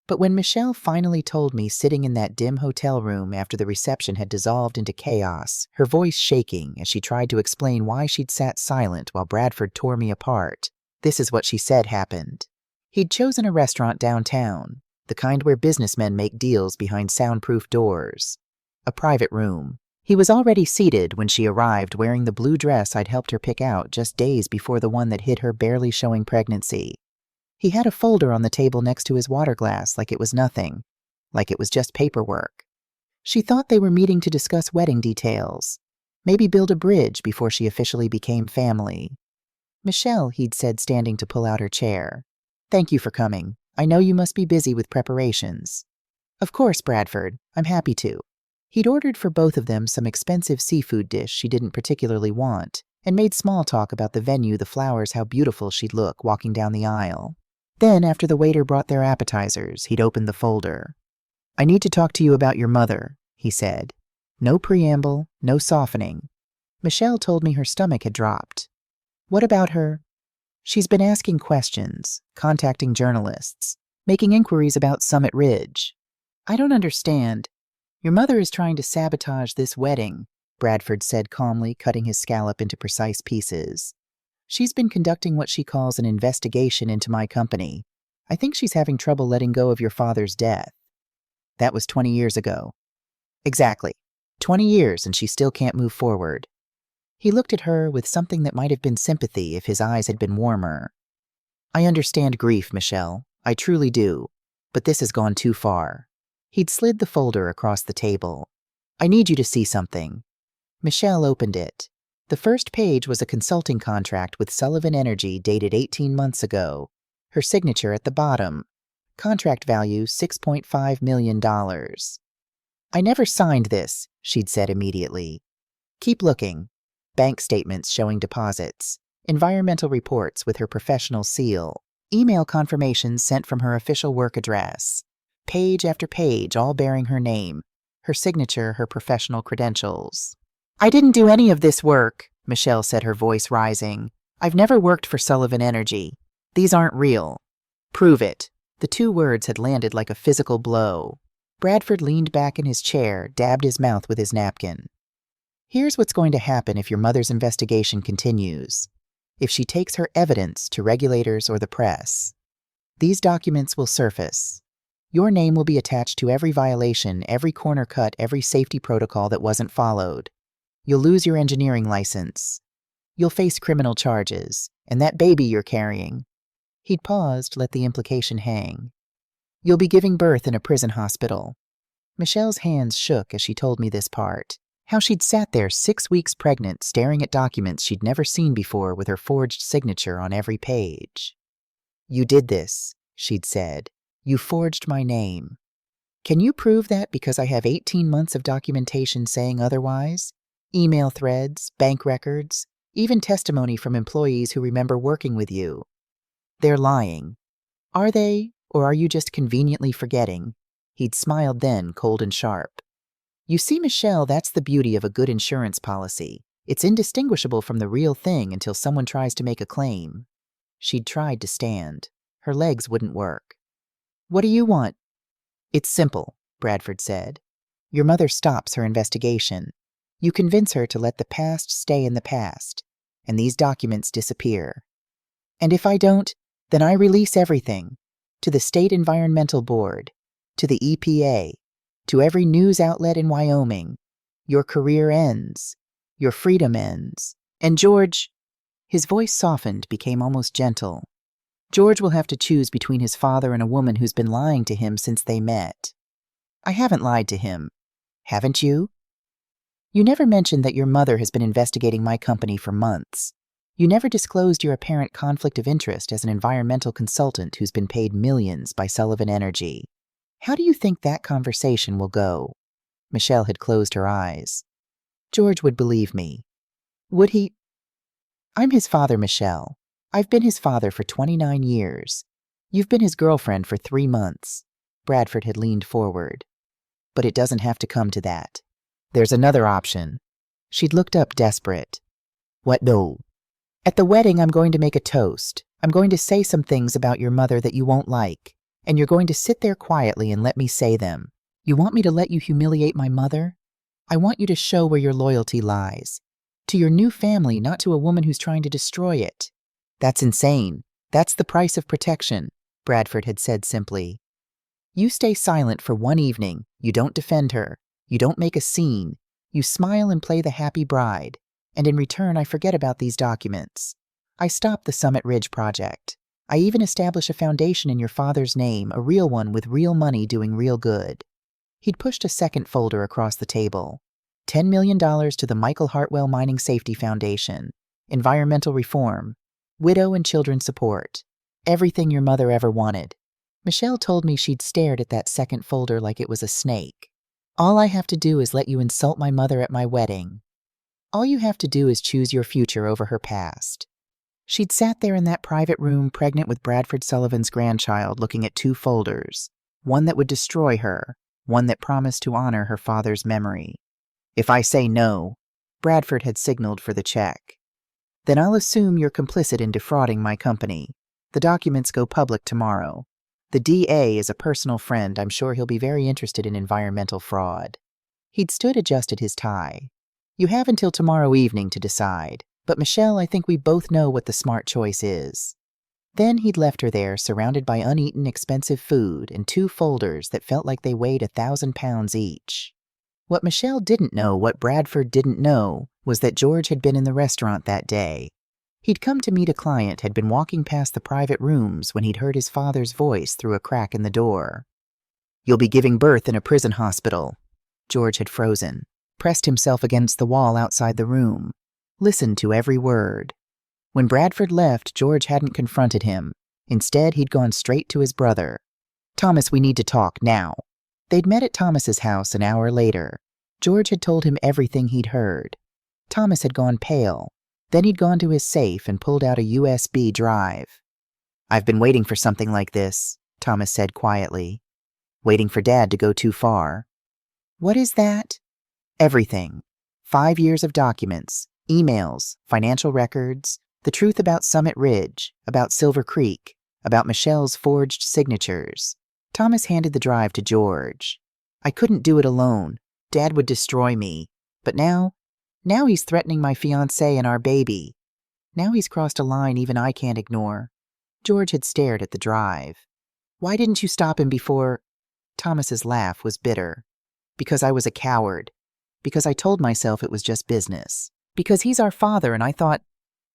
But when Michelle finally told me sitting in that dim hotel room after the reception had dissolved into chaos, her voice shaking as she tried to explain why she'd sat silent while Bradford tore me apart, this is what she said happened. He'd chosen a restaurant downtown, the kind where businessmen make deals behind soundproof doors. A private room. He was already seated when she arrived, wearing the blue dress I'd helped her pick out just days before the one that hid her barely showing pregnancy. He had a folder on the table next to his water glass like it was nothing, like it was just paperwork. She thought they were meeting to discuss wedding details, maybe build a bridge before she officially became family. Michelle, he'd said, standing to pull out her chair. Thank you for coming. I know you must be busy with preparations. Of course, Bradford. I'm happy to. He'd ordered for both of them some expensive seafood dish she didn't particularly want, and made small talk about the venue, the flowers, how beautiful she'd look walking down the aisle. Then, after the waiter brought their appetizers, he'd opened the folder. I need to talk to you about your mother, he said. No preamble, no softening. Michelle told me her stomach had dropped. What about her? She's been asking questions, contacting journalists, making inquiries about Summit Ridge. I don't understand. Your mother is trying to sabotage this wedding, Bradford said calmly, cutting his scallop into precise pieces. She's been conducting what she calls an investigation into my company. I think she's having trouble letting go of your father's death. That was 20 years ago. Exactly. 20 years and she still can't move forward. He looked at her with something that might have been sympathy if his eyes had been warmer. I understand grief, Michelle. I truly do. But this has gone too far. He'd slid the folder across the table. I need you to see something. Michelle opened it. The first page was a consulting contract with Sullivan Energy dated 18 months ago. Her signature at the bottom. Contract value $6.5 million. I never signed this, she'd said immediately. Keep looking. Bank statements showing deposits. Environmental reports with her professional seal. Email confirmations sent from her official work address. Page after page, all bearing her name. Her signature, her professional credentials. I didn't do any of this work, Michelle said, her voice rising. I've never worked for Sullivan Energy. These aren't real. Prove it. The 2 words had landed like a physical blow. Bradford leaned back in his chair, dabbed his mouth with his napkin. Here's what's going to happen if your mother's investigation continues. If she takes her evidence to regulators or the press. These documents will surface. Your name will be attached to every violation, every corner cut, every safety protocol that wasn't followed. You'll lose your engineering license. You'll face criminal charges, and that baby you're carrying. He'd paused, let the implication hang. You'll be giving birth in a prison hospital. Michelle's hands shook as she told me this part. How she'd sat there 6 weeks pregnant, staring at documents she'd never seen before with her forged signature on every page. You did this, she'd said. You forged my name. Can you prove that because I have 18 months of documentation saying otherwise? Email threads, bank records, even testimony from employees who remember working with you. They're lying. Are they, or are you just conveniently forgetting? He'd smiled then, cold and sharp. You see, Michelle, that's the beauty of a good insurance policy. It's indistinguishable from the real thing until someone tries to make a claim. She'd tried to stand. Her legs wouldn't work. What do you want? It's simple, Bradford said. Your mother stops her investigation. You convince her to let the past stay in the past, and these documents disappear. And if I don't, then I release everything, to the State Environmental Board, to the EPA, to every news outlet in Wyoming. Your career ends. Your freedom ends. And George, his voice softened, became almost gentle. George will have to choose between his father and a woman who's been lying to him since they met. I haven't lied to him. Haven't you? You never mentioned that your mother has been investigating my company for months. You never disclosed your apparent conflict of interest as an environmental consultant who's been paid millions by Sullivan Energy. How do you think that conversation will go? Michelle had closed her eyes. George would believe me. Would he? I'm his father, Michelle. I've been his father for 29 years. You've been his girlfriend for 3 months. Bradford had leaned forward. But it doesn't have to come to that. There's another option. She'd looked up, desperate. What no? At the wedding, I'm going to make a toast. I'm going to say some things about your mother that you won't like. And you're going to sit there quietly and let me say them. You want me to let you humiliate my mother? I want you to show where your loyalty lies. To your new family, not to a woman who's trying to destroy it. That's insane. That's the price of protection, Bradford had said simply. You stay silent for 1 evening. You don't defend her. You don't make a scene. You smile and play the happy bride. And in return, I forget about these documents. I stop the Summit Ridge project. I even establish a foundation in your father's name, a real one with real money doing real good. He'd pushed a second folder across the table. $10 million to the Michael Hartwell Mining Safety Foundation. Environmental reform. Widow and children support. Everything your mother ever wanted. Michelle told me she'd stared at that second folder like it was a snake. All I have to do is let you insult my mother at my wedding. All you have to do is choose your future over her past. She'd sat there in that private room, pregnant with Bradford Sullivan's grandchild, looking at 2 folders. One that would destroy her, one that promised to honor her father's memory. If I say no, Bradford had signaled for the check. Then I'll assume you're complicit in defrauding my company. The documents go public tomorrow. The DA is a personal friend. I'm sure he'll be very interested in environmental fraud. He'd stood, adjusted his tie. You have until tomorrow evening to decide. But Michelle, I think we both know what the smart choice is. Then he'd left her there, surrounded by uneaten, expensive food and 2 folders that felt like they weighed 1,000 pounds each. What Michelle didn't know, what Bradford didn't know, was that George had been in the restaurant that day. He'd come to meet a client, had been walking past the private rooms when he'd heard his father's voice through a crack in the door. You'll be giving birth in a prison hospital. George had frozen, pressed himself against the wall outside the room. Listened to every word. When Bradford left, George hadn't confronted him. Instead, he'd gone straight to his brother. Thomas, we need to talk now. They'd met at Thomas's house an hour later. George had told him everything he'd heard. Thomas had gone pale. Then he'd gone to his safe and pulled out a USB drive. I've been waiting for something like this, Thomas said quietly. Waiting for Dad to go too far. What is that? Everything. 5 years of documents. Emails, financial records, the truth about Summit Ridge, about Silver Creek, about Michelle's forged signatures. Thomas handed the drive to George. I couldn't do it alone. Dad would destroy me. But now he's threatening my fiancée and our baby. Now he's crossed a line even I can't ignore. George had stared at the drive. Why didn't you stop him before? Thomas's laugh was bitter. Because I was a coward. Because I told myself it was just business. Because he's our father and I thought...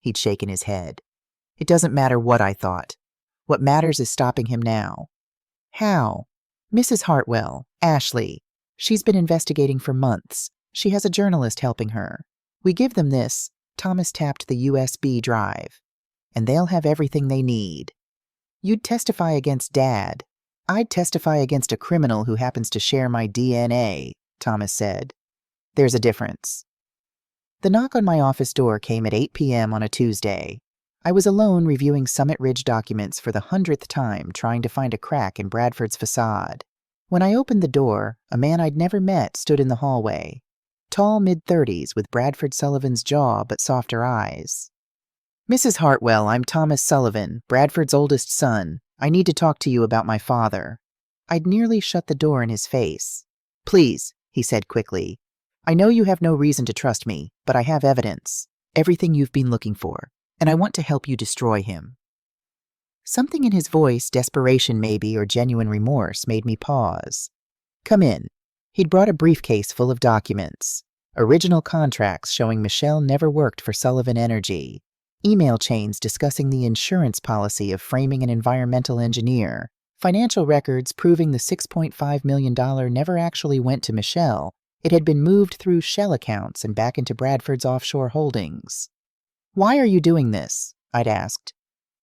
He'd shaken his head. It doesn't matter what I thought. What matters is stopping him now. How? Mrs. Hartwell, Ashley. She's been investigating for months. She has a journalist helping her. We give them this. Thomas tapped the USB drive. And they'll have everything they need. You'd testify against Dad. I'd testify against a criminal who happens to share my DNA, Thomas said. There's a difference. The knock on my office door came at 8 p.m. on a Tuesday. I was alone reviewing Summit Ridge documents for the 100th time, trying to find a crack in Bradford's facade. When I opened the door, a man I'd never met stood in the hallway. Tall, mid-30s, with Bradford Sullivan's jaw but softer eyes. Mrs. Hartwell, I'm Thomas Sullivan, Bradford's oldest son. I need to talk to you about my father. I'd nearly shut the door in his face. Please, he said quickly. I know you have no reason to trust me, but I have evidence. Everything you've been looking for. And I want to help you destroy him. Something in his voice, desperation maybe, or genuine remorse, made me pause. Come in. He'd brought a briefcase full of documents. Original contracts showing Michelle never worked for Sullivan Energy. Email chains discussing the insurance policy of framing an environmental engineer. Financial records proving the $6.5 million never actually went to Michelle. It had been moved through shell accounts and back into Bradford's offshore holdings. "Why are you doing this?" I'd asked.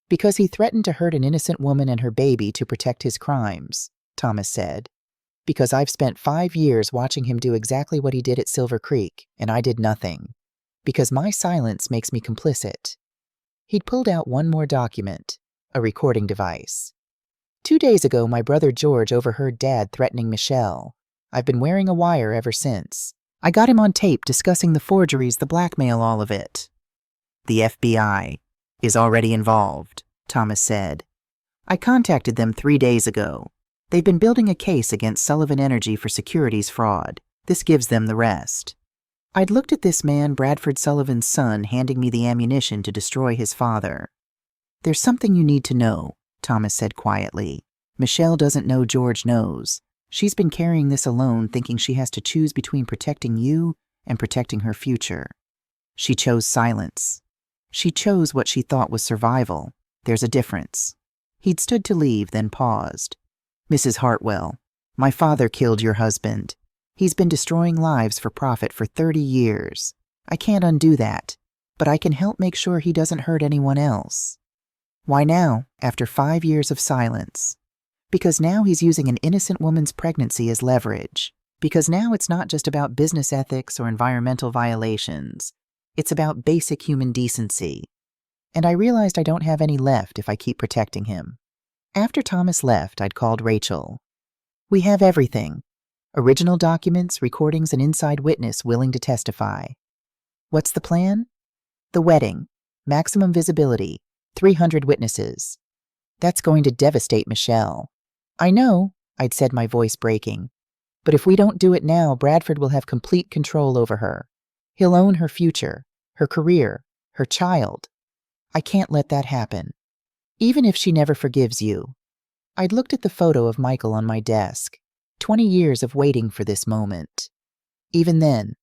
"Because he threatened to hurt an innocent woman and her baby to protect his crimes," Thomas said. "Because I've spent 5 years watching him do exactly what he did at Silver Creek, and I did nothing. Because my silence makes me complicit." He'd pulled out one more document, a recording device. "2 days ago, my brother George overheard Dad threatening Michelle. I've been wearing a wire ever since. I got him on tape discussing the forgeries, the blackmail, all of it." "The FBI is already involved," Thomas said. "I contacted them 3 days ago. They've been building a case against Sullivan Energy for securities fraud. This gives them the rest." I'd looked at this man, Bradford Sullivan's son, handing me the ammunition to destroy his father. "There's something you need to know," Thomas said quietly. "Michelle doesn't know George knows. She's been carrying this alone, thinking she has to choose between protecting you and protecting her future. She chose silence. She chose what she thought was survival. There's a difference." He'd stood to leave, then paused. "Mrs. Hartwell, my father killed your husband. He's been destroying lives for profit for 30 years. I can't undo that, but I can help make sure he doesn't hurt anyone else." "Why now, after 5 years of silence?" "Because now he's using an innocent woman's pregnancy as leverage. Because now it's not just about business ethics or environmental violations. It's about basic human decency. And I realized I don't have any left if I keep protecting him." After Thomas left, I'd called Rachel. "We have everything. Original documents, recordings, an inside witness willing to testify." "What's the plan?" "The wedding. Maximum visibility. 300 witnesses." "That's going to devastate Michelle." "I know," I'd said, my voice breaking. "But if we don't do it now, Bradford will have complete control over her. He'll own her future, her career, her child. I can't let that happen. Even if she never forgives you." I'd looked at the photo of Michael on my desk. 20 years of waiting for this moment. Even then,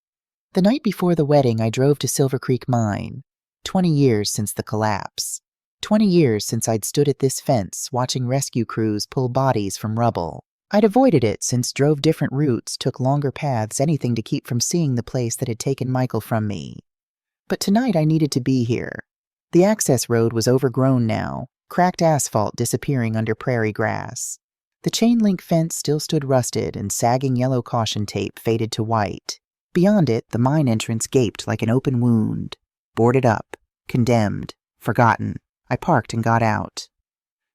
the night before the wedding, I drove to Silver Creek Mine. 20 years since the collapse. 20 years since I'd stood at this fence watching rescue crews pull bodies from rubble. I'd avoided it since drove different routes, took longer paths, anything to keep from seeing the place that had taken Michael from me. But tonight I needed to be here. The access road was overgrown now, cracked asphalt disappearing under prairie grass. The chain-link fence still stood rusted, and sagging yellow caution tape faded to white. Beyond it, the mine entrance gaped like an open wound. Boarded up, condemned, forgotten. I parked and got out.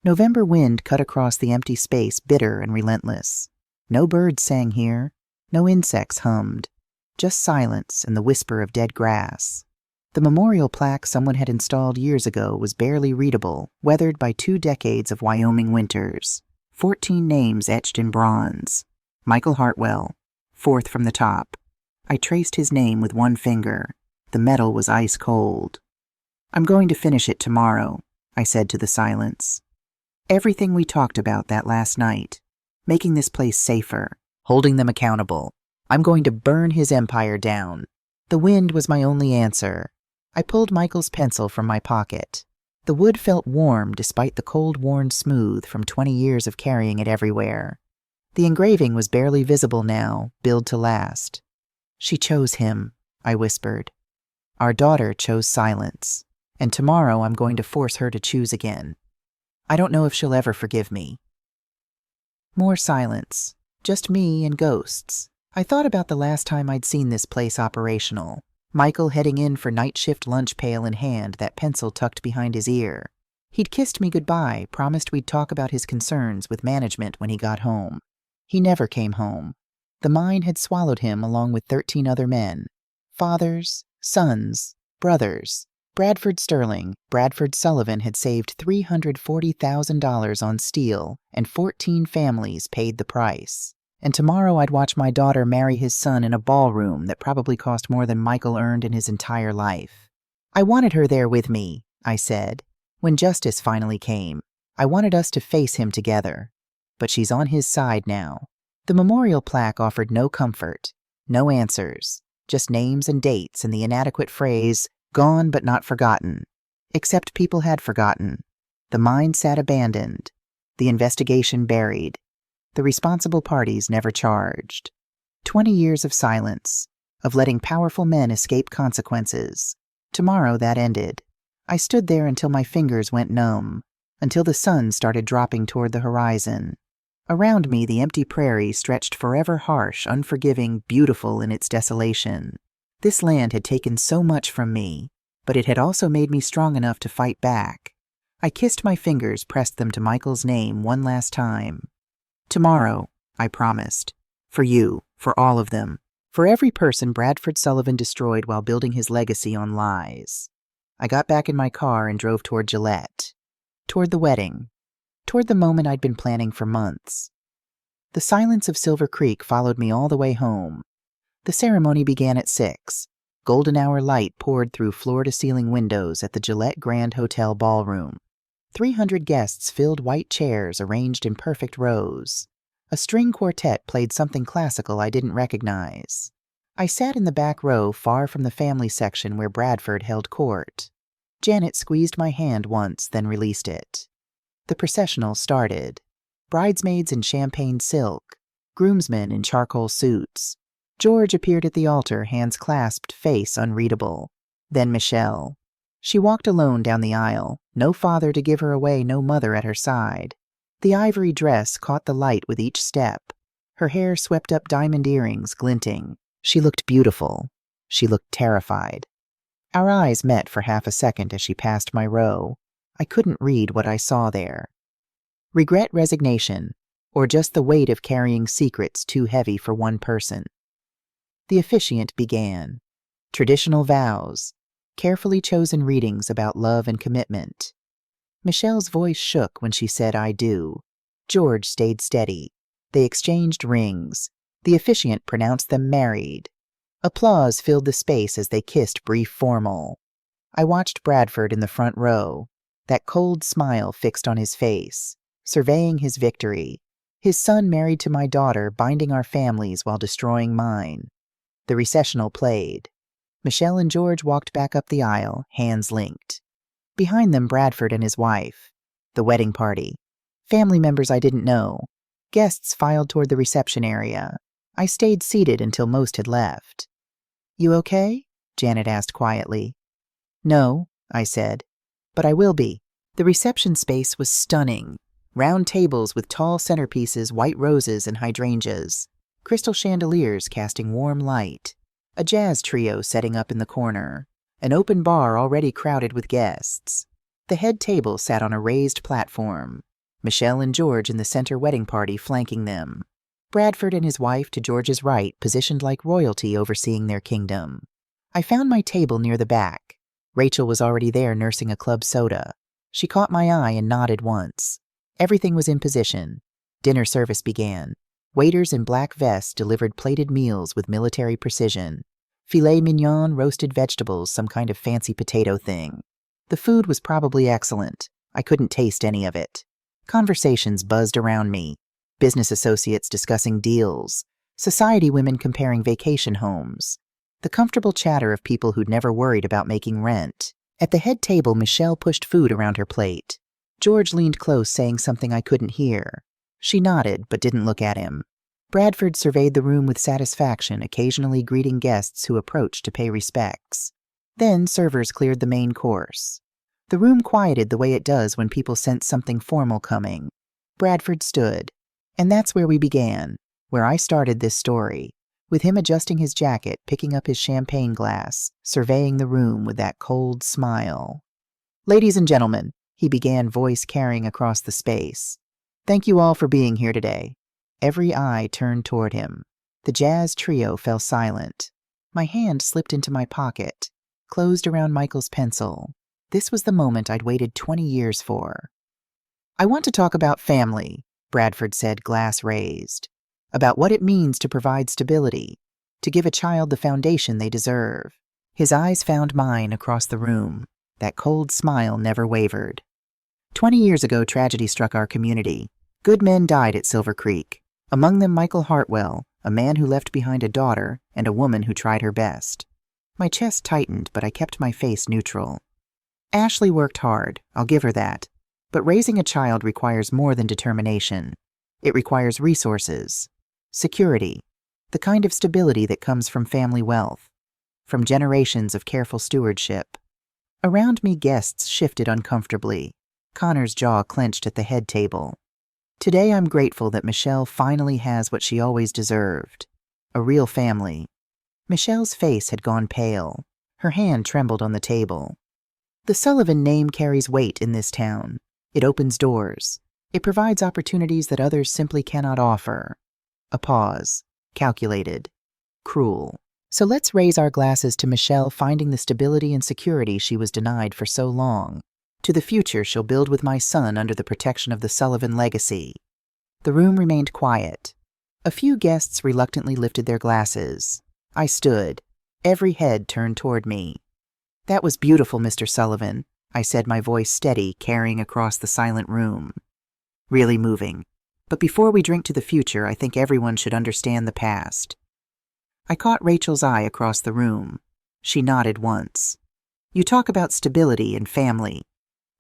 November wind cut across the empty space, bitter and relentless. No birds sang here. No insects hummed. Just silence and the whisper of dead grass. The memorial plaque someone had installed years ago was barely readable, weathered by 2 decades of Wyoming winters. 14 names etched in bronze. Michael Hartwell, 4th from the top. I traced his name with one finger. The metal was ice cold. "I'm going to finish it tomorrow," I said to the silence. "Everything we talked about that last night. Making this place safer. Holding them accountable. I'm going to burn his empire down." The wind was my only answer. I pulled Michael's pencil from my pocket. The wood felt warm despite the cold worn smooth from 20 years of carrying it everywhere. The engraving was barely visible now, billed to last. "She chose him," I whispered. "Our daughter chose silence. And tomorrow I'm going to force her to choose again. I don't know if she'll ever forgive me." More silence. Just me and ghosts. I thought about the last time I'd seen this place operational. Michael heading in for night shift, lunch pail in hand, that pencil tucked behind his ear. He'd kissed me goodbye, promised we'd talk about his concerns with management when he got home. He never came home. The mine had swallowed him along with 13 other men. Fathers, sons, brothers. Bradford Sullivan had saved $340,000 on steel, and 14 families paid the price. And tomorrow I'd watch my daughter marry his son in a ballroom that probably cost more than Michael earned in his entire life. I wanted her there with me, I said. When justice finally came, I wanted us to face him together. But she's on his side now. The memorial plaque offered no comfort, no answers, just names and dates and the inadequate phrase, "gone but not forgotten." Except people had forgotten. The mine sat abandoned. The investigation buried. The responsible parties never charged. 20 years of silence, of letting powerful men escape consequences. Tomorrow that ended. I stood there until my fingers went numb, until the sun started dropping toward the horizon. Around me, the empty prairie stretched forever, harsh, unforgiving, beautiful in its desolation. This land had taken so much from me, but it had also made me strong enough to fight back. I kissed my fingers, pressed them to Michael's name one last time. Tomorrow, I promised. For you, for all of them. For every person Bradford Sullivan destroyed while building his legacy on lies. I got back in my car and drove toward Gillette. Toward the wedding. Toward the moment I'd been planning for months. The silence of Silver Creek followed me all the way home. The ceremony began at 6. Golden hour light poured through floor-to-ceiling windows at the Gillette Grand Hotel ballroom. 300 guests filled white chairs arranged in perfect rows. A string quartet played something classical I didn't recognize. I sat in the back row, far from the family section where Bradford held court. Janet squeezed my hand once, then released it. The processional started. Bridesmaids in champagne silk, groomsmen in charcoal suits. George appeared at the altar, hands clasped, face unreadable. Then Michelle. She walked alone down the aisle, no father to give her away, no mother at her side. The ivory dress caught the light with each step. Her hair swept up, diamond earrings glinting. She looked beautiful. She looked terrified. Our eyes met for half a second as she passed my row. I couldn't read what I saw there. Regret, resignation, or just the weight of carrying secrets too heavy for one person. The officiant began. Traditional vows, carefully chosen readings about love and commitment. Michelle's voice shook when she said, "I do." George stayed steady. They exchanged rings. The officiant pronounced them married. Applause filled the space as they kissed, brief, formal. I watched Bradford in the front row, that cold smile fixed on his face, surveying his victory. His son married to my daughter, binding our families while destroying mine. The recessional played. Michelle and George walked back up the aisle, hands linked. Behind them, Bradford and his wife. The wedding party. Family members I didn't know. Guests filed toward the reception area. I stayed seated until most had left. "You okay?" Janet asked quietly. "No," I said. "But I will be." The reception space was stunning. Round tables with tall centerpieces, white roses and hydrangeas. Crystal chandeliers casting warm light. A jazz trio setting up in the corner. An open bar already crowded with guests. The head table sat on a raised platform. Michelle and George in the center, wedding party flanking them. Bradford and his wife to George's right, positioned like royalty overseeing their kingdom. I found my table near the back. Rachel was already there nursing a club soda. She caught my eye and nodded once. Everything was in position. Dinner service began. Waiters in black vests delivered plated meals with military precision. Filet mignon, roasted vegetables, some kind of fancy potato thing. The food was probably excellent. I couldn't taste any of it. Conversations buzzed around me. Business associates discussing deals. Society women comparing vacation homes. The comfortable chatter of people who'd never worried about making rent. At the head table, Michelle pushed food around her plate. George leaned close, saying something I couldn't hear. She nodded, but didn't look at him. Bradford surveyed the room with satisfaction, occasionally greeting guests who approached to pay respects. Then servers cleared the main course. The room quieted the way it does when people sense something formal coming. Bradford stood. And that's where we began, where I started this story, with him adjusting his jacket, picking up his champagne glass, surveying the room with that cold smile. "Ladies and gentlemen," he began, voice carrying across the space. "Thank you all for being here today." Every eye turned toward him. The jazz trio fell silent. My hand slipped into my pocket, closed around Michael's pencil. This was the moment I'd waited 20 years for. "I want to talk about family," Bradford said, glass raised. "About what it means to provide stability, to give a child the foundation they deserve." His eyes found mine across the room. That cold smile never wavered. 20 years ago, tragedy struck our community. Good men died at Silver Creek. Among them, Michael Hartwell, a man who left behind a daughter, and a woman who tried her best. My chest tightened, but I kept my face neutral. Ashley worked hard, I'll give her that. But raising a child requires more than determination. It requires resources, security, the kind of stability that comes from family wealth, from generations of careful stewardship. Around me, guests shifted uncomfortably. Connor's jaw clenched at the head table. Today I'm grateful that Michelle finally has what she always deserved, a real family. Michelle's face had gone pale. Her hand trembled on the table. The Sullivan name carries weight in this town. It opens doors. It provides opportunities that others simply cannot offer. A pause. Calculated. Cruel. So let's raise our glasses to Michelle finding the stability and security she was denied for so long. To the future she'll build with my son under the protection of the Sullivan legacy. The room remained quiet. A few guests reluctantly lifted their glasses. I stood. Every head turned toward me. That was beautiful, Mr. Sullivan, I said, my voice steady, carrying across the silent room. Really moving. But before we drink to the future, I think everyone should understand the past. I caught Rachel's eye across the room. She nodded once. You talk about stability and family.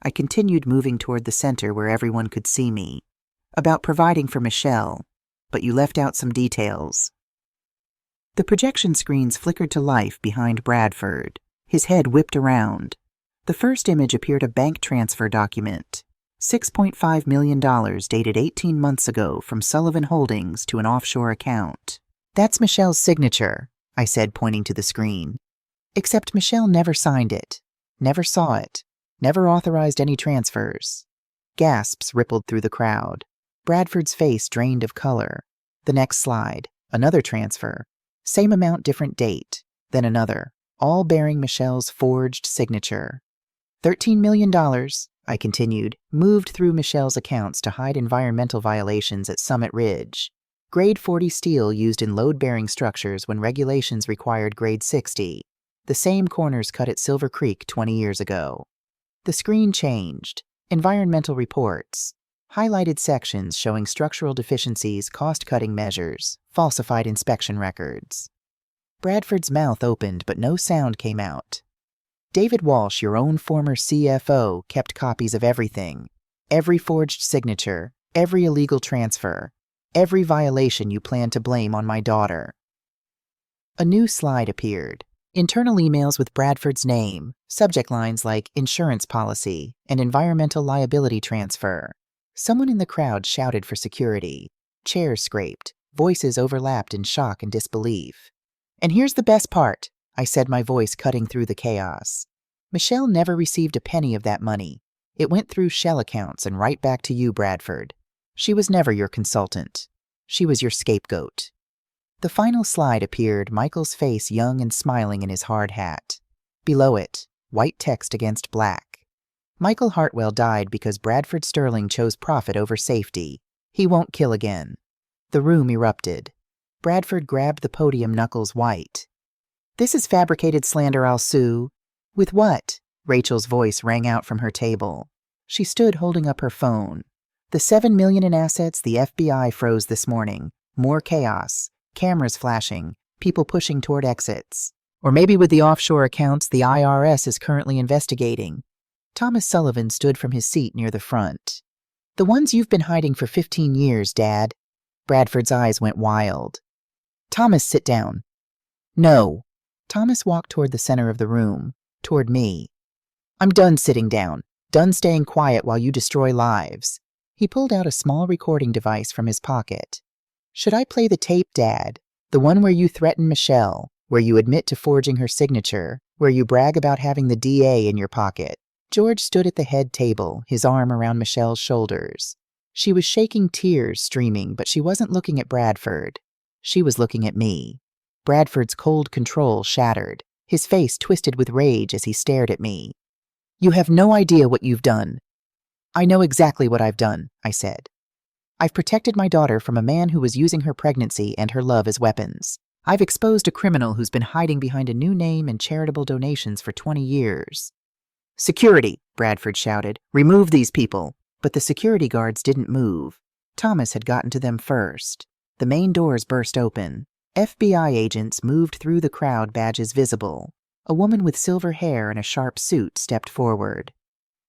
I continued, moving toward the center where everyone could see me. About providing for Michelle, but you left out some details. The projection screens flickered to life behind Bradford. His head whipped around. The first image appeared a bank transfer document. $6.5 million dated 18 months ago from Sullivan Holdings to an offshore account. That's Michelle's signature, I said, pointing to the screen. Except Michelle never signed it, never saw it, never authorized any transfers. Gasps rippled through the crowd. Bradford's face drained of color. The next slide, another transfer. Same amount, different date. Then another, all bearing Michelle's forged signature. $13 million, I continued, moved through Michelle's accounts to hide environmental violations at Summit Ridge. Grade 40 steel used in load-bearing structures when regulations required grade 60. The same corners cut at Silver Creek 20 years ago. The screen changed. Environmental reports. Highlighted sections showing structural deficiencies, cost-cutting measures, falsified inspection records. Bradford's mouth opened, but no sound came out. David Walsh, your own former CFO, kept copies of everything. Every forged signature, every illegal transfer, every violation you plan to blame on my daughter. A new slide appeared. Internal emails with Bradford's name, subject lines like insurance policy and environmental liability transfer. Someone in the crowd shouted for security. Chairs scraped. Voices overlapped in shock and disbelief. And here's the best part, I said, my voice cutting through the chaos. Michelle never received a penny of that money. It went through shell accounts and right back to you, Bradford. She was never your consultant. She was your scapegoat. The final slide appeared, Michael's face young and smiling in his hard hat. Below it, white text against black. Michael Hartwell died because Bradford Sterling chose profit over safety. He won't kill again. The room erupted. Bradford grabbed the podium, knuckles white. This is fabricated slander, I'll sue. With what? Rachel's voice rang out from her table. She stood holding up her phone. The $7 million in assets the FBI froze this morning. More chaos. Cameras flashing. People pushing toward exits. Or maybe with the offshore accounts the IRS is currently investigating. Thomas Sullivan stood from his seat near the front. The ones you've been hiding for 15 years, Dad. Bradford's eyes went wild. Thomas, sit down. No. Thomas walked toward the center of the room, toward me. I'm done sitting down, done staying quiet while you destroy lives. He pulled out a small recording device from his pocket. Should I play the tape, Dad? The one where you threaten Michelle, where you admit to forging her signature, where you brag about having the DA in your pocket. George stood at the head table, his arm around Michelle's shoulders. She was shaking, tears streaming, but she wasn't looking at Bradford. She was looking at me. Bradford's cold control shattered. His face twisted with rage as he stared at me. You have no idea what you've done. I know exactly what I've done, I said. I've protected my daughter from a man who was using her pregnancy and her love as weapons. I've exposed a criminal who's been hiding behind a new name and charitable donations for 20 years. Security, Bradford shouted. Remove these people. But the security guards didn't move. Thomas had gotten to them first. The main doors burst open. FBI agents moved through the crowd, badges visible. A woman with silver hair and a sharp suit stepped forward.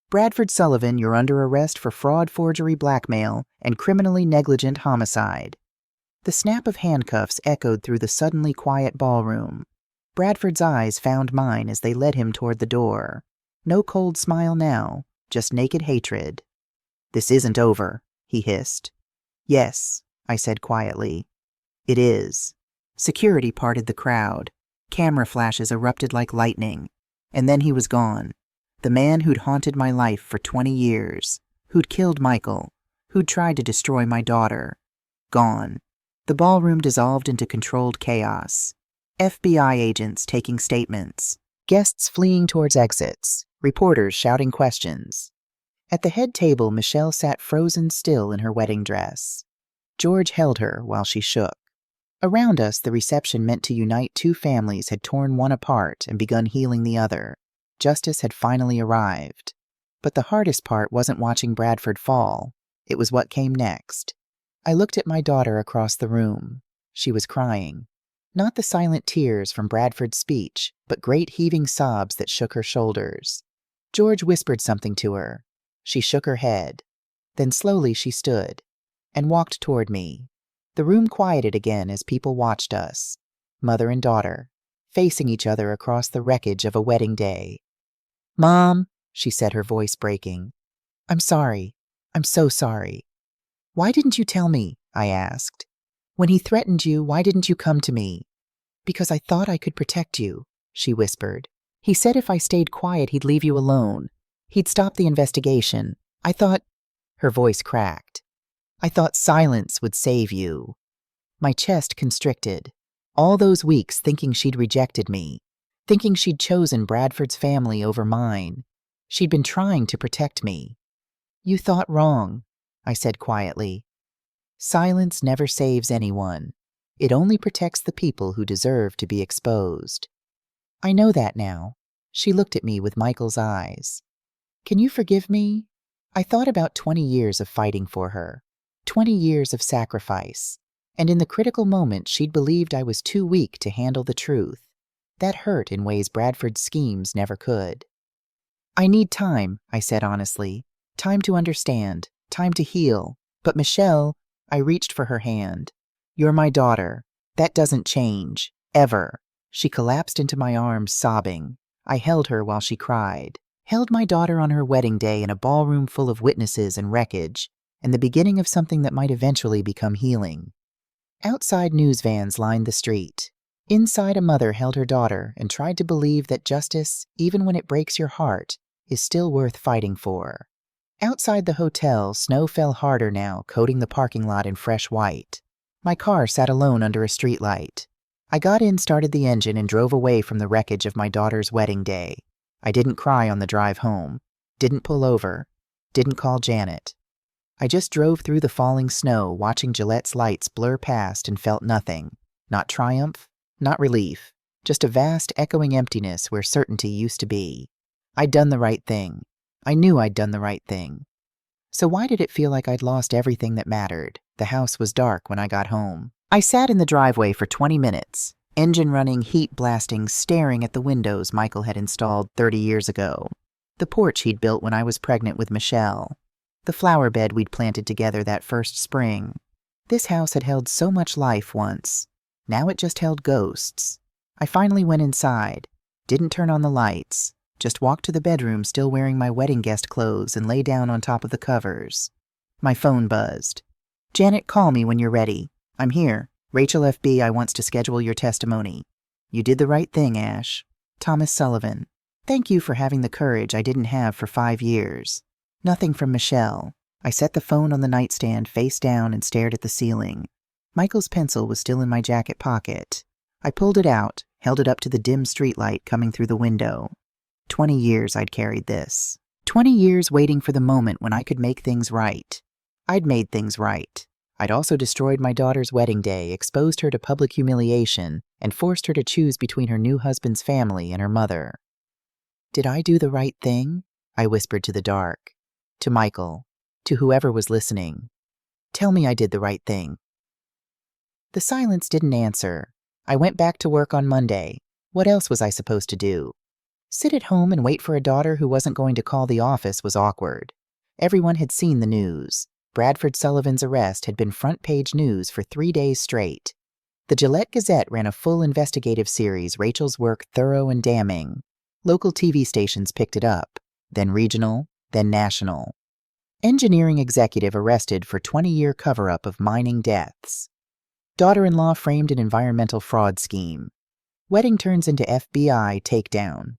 "Bradford Sullivan, you're under arrest for fraud, forgery, blackmail, and criminally negligent homicide." The snap of handcuffs echoed through the suddenly quiet ballroom. Bradford's eyes found mine as they led him toward the door. No cold smile now, just naked hatred. "This isn't over," he hissed. "Yes," I said quietly. "It is." Security parted the crowd. Camera flashes erupted like lightning. And then he was gone. The man who'd haunted my life for 20 years, who'd killed Michael, who'd tried to destroy my daughter. Gone. The ballroom dissolved into controlled chaos. FBI agents taking statements. Guests fleeing towards exits. Reporters shouting questions. At the head table, Michelle sat frozen still in her wedding dress. George held her while she shook. Around us, the reception meant to unite two families had torn one apart and begun healing the other. Justice had finally arrived. But the hardest part wasn't watching Bradford fall. It was what came next. I looked at my daughter across the room. She was crying. Not the silent tears from Bradford's speech, but great heaving sobs that shook her shoulders. George whispered something to her. She shook her head. Then slowly she stood and walked toward me. The room quieted again as people watched us, mother and daughter, facing each other across the wreckage of a wedding day. "Mom," she said, her voice breaking. "I'm sorry. I'm so sorry." "Why didn't you tell me?" I asked. "When he threatened you, why didn't you come to me?" "Because I thought I could protect you," she whispered. "He said if I stayed quiet, he'd leave you alone. He'd stop the investigation. I thought—" Her voice cracked. "I thought silence would save you." My chest constricted. All those weeks thinking she'd rejected me, thinking she'd chosen Bradford's family over mine. She'd been trying to protect me. "You thought wrong," I said quietly. "Silence never saves anyone. It only protects the people who deserve to be exposed." "I know that now." She looked at me with Michael's eyes. "Can you forgive me?" I thought about 20 years of fighting for her. 20 years of sacrifice, and in the critical moment she'd believed I was too weak to handle the truth. That hurt in ways Bradford's schemes never could. "I need time," I said honestly. "Time to understand, time to heal. But Michelle," I reached for her hand. "You're my daughter. That doesn't change. Ever." She collapsed into my arms, sobbing. I held her while she cried. Held my daughter on her wedding day in a ballroom full of witnesses and wreckage, and the beginning of something that might eventually become healing. Outside, news vans lined the street. Inside, a mother held her daughter and tried to believe that justice, even when it breaks your heart, is still worth fighting for. Outside the hotel, snow fell harder now, coating the parking lot in fresh white. My car sat alone under a streetlight. I got in, started the engine, and drove away from the wreckage of my daughter's wedding day. I didn't cry on the drive home, didn't pull over, didn't call Janet. I just drove through the falling snow, watching Gillette's lights blur past, and felt nothing. Not triumph, not relief, just a vast echoing emptiness where certainty used to be. I'd done the right thing. I knew I'd done the right thing. So why did it feel like I'd lost everything that mattered? The house was dark when I got home. I sat in the driveway for 20 minutes, engine running, heat blasting, staring at the windows Michael had installed 30 years ago. The porch he'd built when I was pregnant with Michelle. The flower bed we'd planted together that first spring. This house had held so much life once. Now it just held ghosts. I finally went inside, didn't turn on the lights, just walked to the bedroom still wearing my wedding guest clothes and lay down on top of the covers. My phone buzzed. "Janet, call me when you're ready. I'm here. Rachel FB, I wants to schedule your testimony. You did the right thing, Ash. Thomas Sullivan. Thank you for having the courage I didn't have for 5 years. Nothing from Michelle." I set the phone on the nightstand face down and stared at the ceiling. Michael's pencil was still in my jacket pocket. I pulled it out, held it up to the dim streetlight coming through the window. 20 years I'd carried this. 20 years waiting for the moment when I could make things right. I'd made things right. I'd also destroyed my daughter's wedding day, exposed her to public humiliation, and forced her to choose between her new husband's family and her mother. "Did I do the right thing?" I whispered to the dark. To Michael, to whoever was listening. "Tell me I did the right thing." The silence didn't answer. I went back to work on Monday. What else was I supposed to do? Sit at home and wait for a daughter who wasn't going to call the office was awkward. Everyone had seen the news. Bradford Sullivan's arrest had been front-page news for 3 days straight. The Gillette Gazette ran a full investigative series, Rachel's work thorough and damning. Local TV stations picked it up, then regional, then national. Engineering executive arrested for 20-year cover-up of mining deaths. Daughter-in-law framed an environmental fraud scheme. Wedding turns into FBI takedown.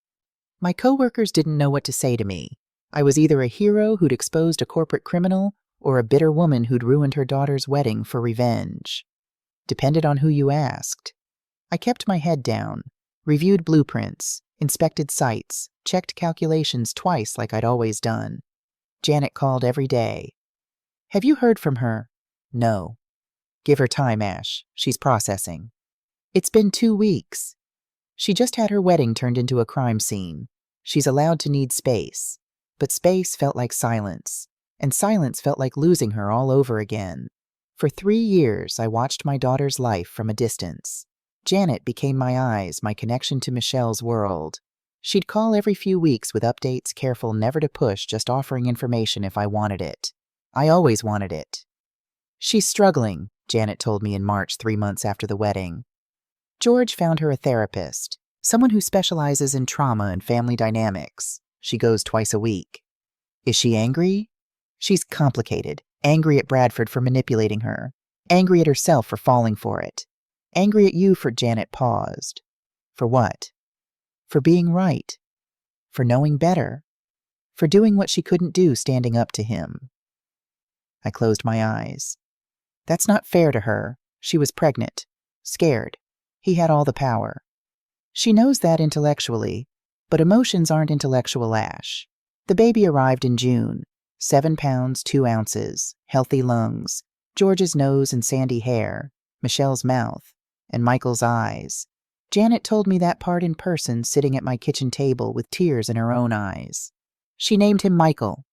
My coworkers didn't know what to say to me. I was either a hero who'd exposed a corporate criminal or a bitter woman who'd ruined her daughter's wedding for revenge. Depended on who you asked. I kept my head down, reviewed blueprints, inspected sites, checked calculations twice like I'd always done. Janet called every day. Have you heard from her? No. Give her time, Ash. She's processing. It's been 2 weeks. She just had her wedding turned into a crime scene. She's allowed to need space. But space felt like silence, and silence felt like losing her all over again. For 3 years, I watched my daughter's life from a distance. Janet became my eyes, my connection to Michelle's world. She'd call every few weeks with updates, careful never to push, just offering information if I wanted it. I always wanted it. She's struggling, Janet told me in March, 3 months after the wedding. George found her a therapist, someone who specializes in trauma and family dynamics. She goes twice a week. Is she angry? She's complicated. Angry at Bradford for manipulating her. Angry at herself for falling for it. Angry at you for Janet paused. For what? For being right. For knowing better. For doing what she couldn't do standing up to him. I closed my eyes. That's not fair to her. She was pregnant. Scared. He had all the power. She knows that intellectually, but emotions aren't intellectual, Ash. The baby arrived in June. 7 pounds, 2 ounces, healthy lungs, George's nose and sandy hair, Michelle's mouth, and Michael's eyes. Janet told me that part in person, sitting at my kitchen table with tears in her own eyes. She named him Michael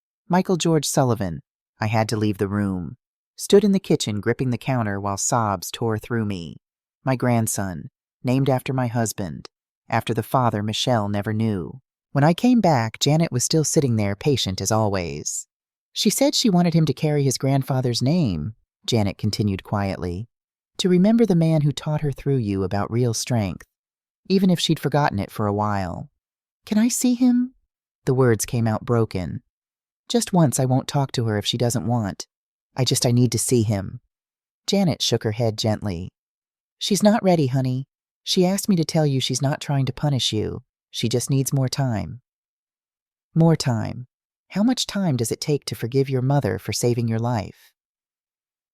George Sullivan. I had to leave the room. Stood in the kitchen, gripping the counter while sobs tore through me. My grandson, named after my husband, after the father Michelle never knew. When I came back, Janet was still sitting there, patient as always. She said she wanted him to carry his grandfather's name, Janet continued quietly, to remember the man who taught her through you about real strength, even if she'd forgotten it for a while. Can I see him? The words came out broken. Just once. I won't talk to her if she doesn't want. I need to see him. Janet shook her head gently. She's not ready, honey. She asked me to tell you she's not trying to punish you. She just needs more time. More time. How much time does it take to forgive your mother for saving your life?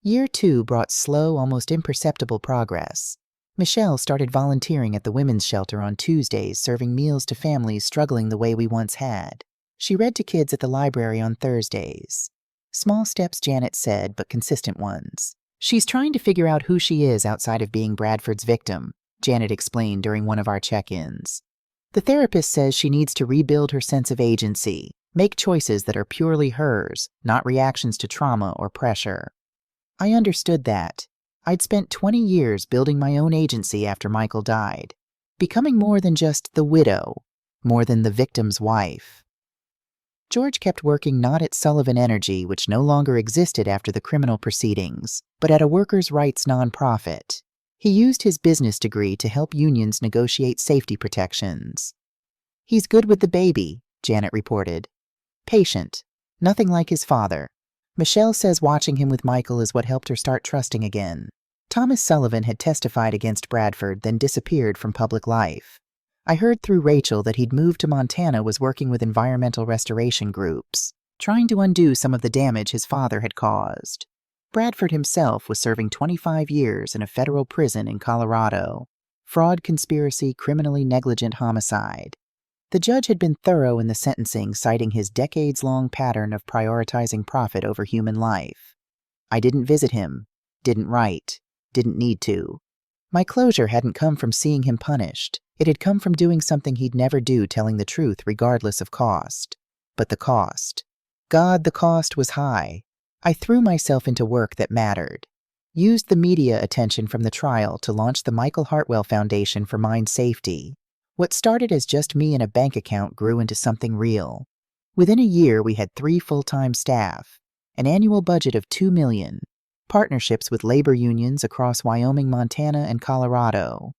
Year 2 brought slow, almost imperceptible progress. Michelle started volunteering at the women's shelter on Tuesdays, serving meals to families struggling the way we once had. She read to kids at the library on Thursdays. Small steps, Janet said, but consistent ones. She's trying to figure out who she is outside of being Bradford's victim, Janet explained during one of our check-ins. The therapist says she needs to rebuild her sense of agency, make choices that are purely hers, not reactions to trauma or pressure. I understood that. I'd spent 20 years building my own agency after Michael died, becoming more than just the widow, more than the victim's wife. George kept working not at Sullivan Energy, which no longer existed after the criminal proceedings, but at a workers' rights nonprofit. He used his business degree to help unions negotiate safety protections. He's good with the baby, Janet reported. Patient. Nothing like his father. Michelle says watching him with Michael is what helped her start trusting again. Thomas Sullivan had testified against Bradford, then disappeared from public life. I heard through Rachel that he'd moved to Montana, was working with environmental restoration groups, trying to undo some of the damage his father had caused. Bradford himself was serving 25 years in a federal prison in Colorado. Fraud, conspiracy, criminally negligent homicide. The judge had been thorough in the sentencing, citing his decades-long pattern of prioritizing profit over human life. I didn't visit him, didn't write, didn't need to. My closure hadn't come from seeing him punished. It had come from doing something he'd never do, telling the truth regardless of cost. But the cost. God, the cost was high. I threw myself into work that mattered. used the media attention from the trial to launch the Michael Hartwell Foundation for Mind Safety. What started as just me and a bank account grew into something real. Within a year, we had 3 full-time staff, an annual budget of $2 million, partnerships with labor unions across Wyoming, Montana, and Colorado.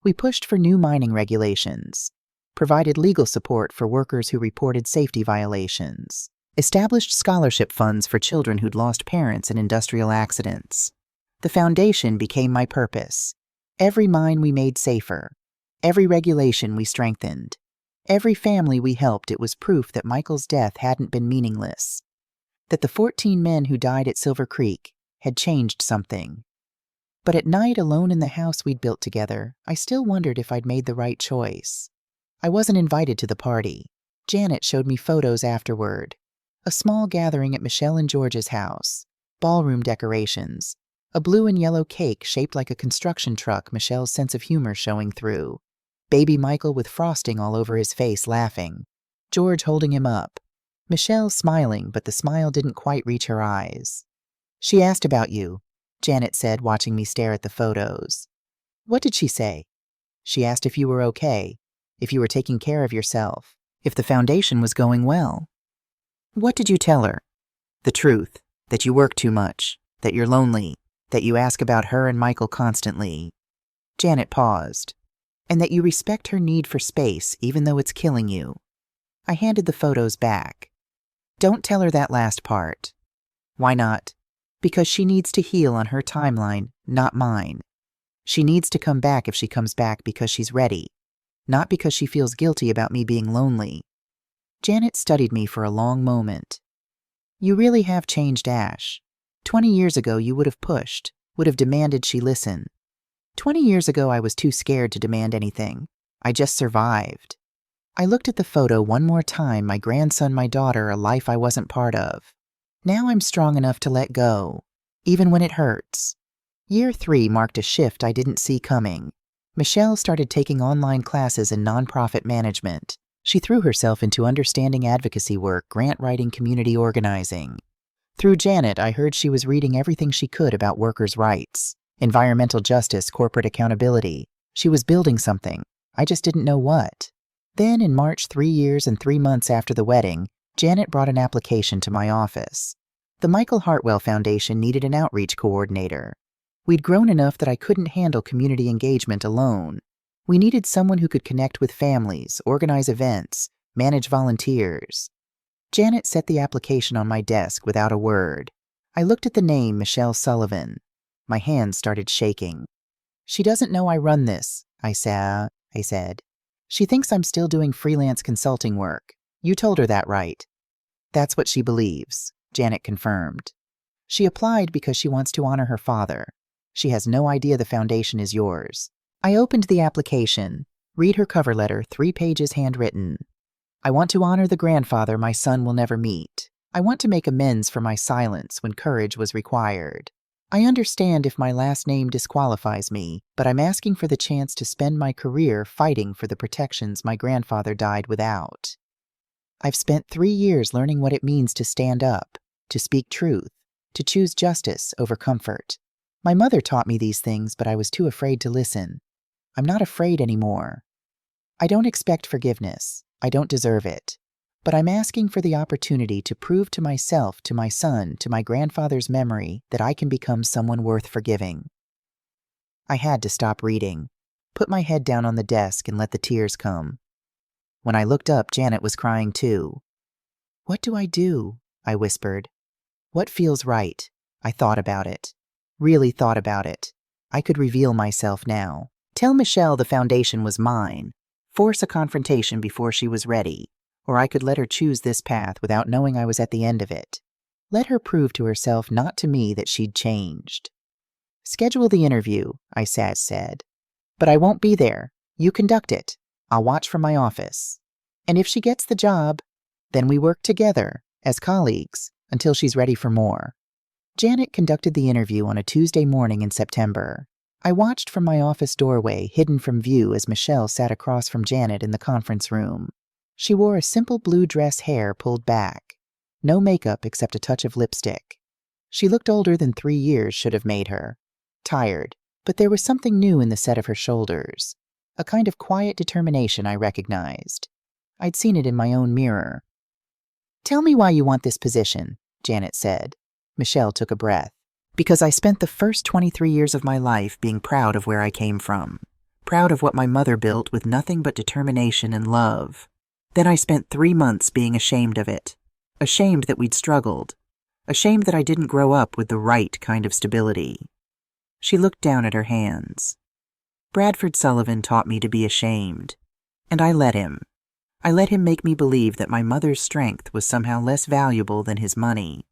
We pushed for new mining regulations, provided legal support for workers who reported safety violations, established scholarship funds for children who'd lost parents in industrial accidents. The foundation became my purpose. Every mine we made safer. Every regulation we strengthened. Every family we helped, it was proof that Michael's death hadn't been meaningless. That the 14 men who died at Silver Creek had changed something. But at night, alone in the house we'd built together, I still wondered if I'd made the right choice. I wasn't invited to the party. Janet showed me photos afterward. A small gathering at Michelle and George's house. Ballroom decorations. A blue and yellow cake shaped like a construction truck, Michelle's sense of humor showing through. Baby Michael with frosting all over his face, laughing. George holding him up. Michelle smiling, but the smile didn't quite reach her eyes. "She asked about you," Janet said, watching me stare at the photos. "What did she say?" "She asked if you were okay, if you were taking care of yourself, if the foundation was going well." "What did you tell her?" "The truth, that you work too much, that you're lonely, that you ask about her and Michael constantly." Janet paused. "And that you respect her need for space, even though it's killing you." I handed the photos back. "Don't tell her that last part." "Why not?" "Because she needs to heal on her timeline, not mine. She needs to come back if she comes back because she's ready, not because she feels guilty about me being lonely." Janet studied me for a long moment. "You really have changed, Ash. 20 years ago you would have pushed, would have demanded she listen. 20 years ago I was too scared to demand anything. I just survived." I looked at the photo one more time, my grandson, my daughter, a life I wasn't part of. Now I'm strong enough to let go, even when it hurts. Year 3 marked a shift I didn't see coming. Michelle started taking online classes in nonprofit management. She threw herself into understanding advocacy work, grant writing, community organizing. Through Janet, I heard she was reading everything she could about workers' rights, environmental justice, corporate accountability. She was building something. I just didn't know what. Then, in March, 3 years and 3 months after the wedding, Janet brought an application to my office. The Michael Hartwell Foundation needed an outreach coordinator. We'd grown enough that I couldn't handle community engagement alone. We needed someone who could connect with families, organize events, manage volunteers. Janet set the application on my desk without a word. I looked at the name, Michelle Sullivan. My hands started shaking. "She doesn't know I run this," I said. "She thinks I'm still doing freelance consulting work. You told her that, right?" "That's what she believes," Janet confirmed. "She applied because she wants to honor her father. She has no idea the foundation is yours." I opened the application. Read her cover letter, 3 pages handwritten. "I want to honor the grandfather my son will never meet. I want to make amends for my silence when courage was required. I understand if my last name disqualifies me, but I'm asking for the chance to spend my career fighting for the protections my grandfather died without. I've spent 3 years learning what it means to stand up, to speak truth, to choose justice over comfort. My mother taught me these things, but I was too afraid to listen. I'm not afraid anymore. I don't expect forgiveness. I don't deserve it. But I'm asking for the opportunity to prove to myself, to my son, to my grandfather's memory, that I can become someone worth forgiving." I had to stop reading, put my head down on the desk, and let the tears come. When I looked up, Janet was crying too. "What do I do?" I whispered. "What feels right?" I thought about it. Really thought about it. I could reveal myself now. Tell Michelle the foundation was mine. Force a confrontation before she was ready. Or I could let her choose this path without knowing I was at the end of it. Let her prove to herself, not to me, that she'd changed. "Schedule the interview," I said. "But I won't be there. You conduct it. I'll watch from my office. And if she gets the job, then we work together, as colleagues, until she's ready for more." Janet conducted the interview on a Tuesday morning in September. I watched from my office doorway, hidden from view, as Michelle sat across from Janet in the conference room. She wore a simple blue dress, hair pulled back. No makeup except a touch of lipstick. She looked older than 3 years should have made her. Tired, but there was something new in the set of her shoulders. A kind of quiet determination I recognized. I'd seen it in my own mirror. "Tell me why you want this position," Janet said. Michelle took a breath. "Because I spent the first 23 years of my life being proud of where I came from. Proud of what my mother built with nothing but determination and love. Then I spent 3 months being ashamed of it. Ashamed that we'd struggled. Ashamed that I didn't grow up with the right kind of stability." She looked down at her hands. "Bradford Sullivan taught me to be ashamed. And I let him. I let him make me believe that my mother's strength was somehow less valuable than his money.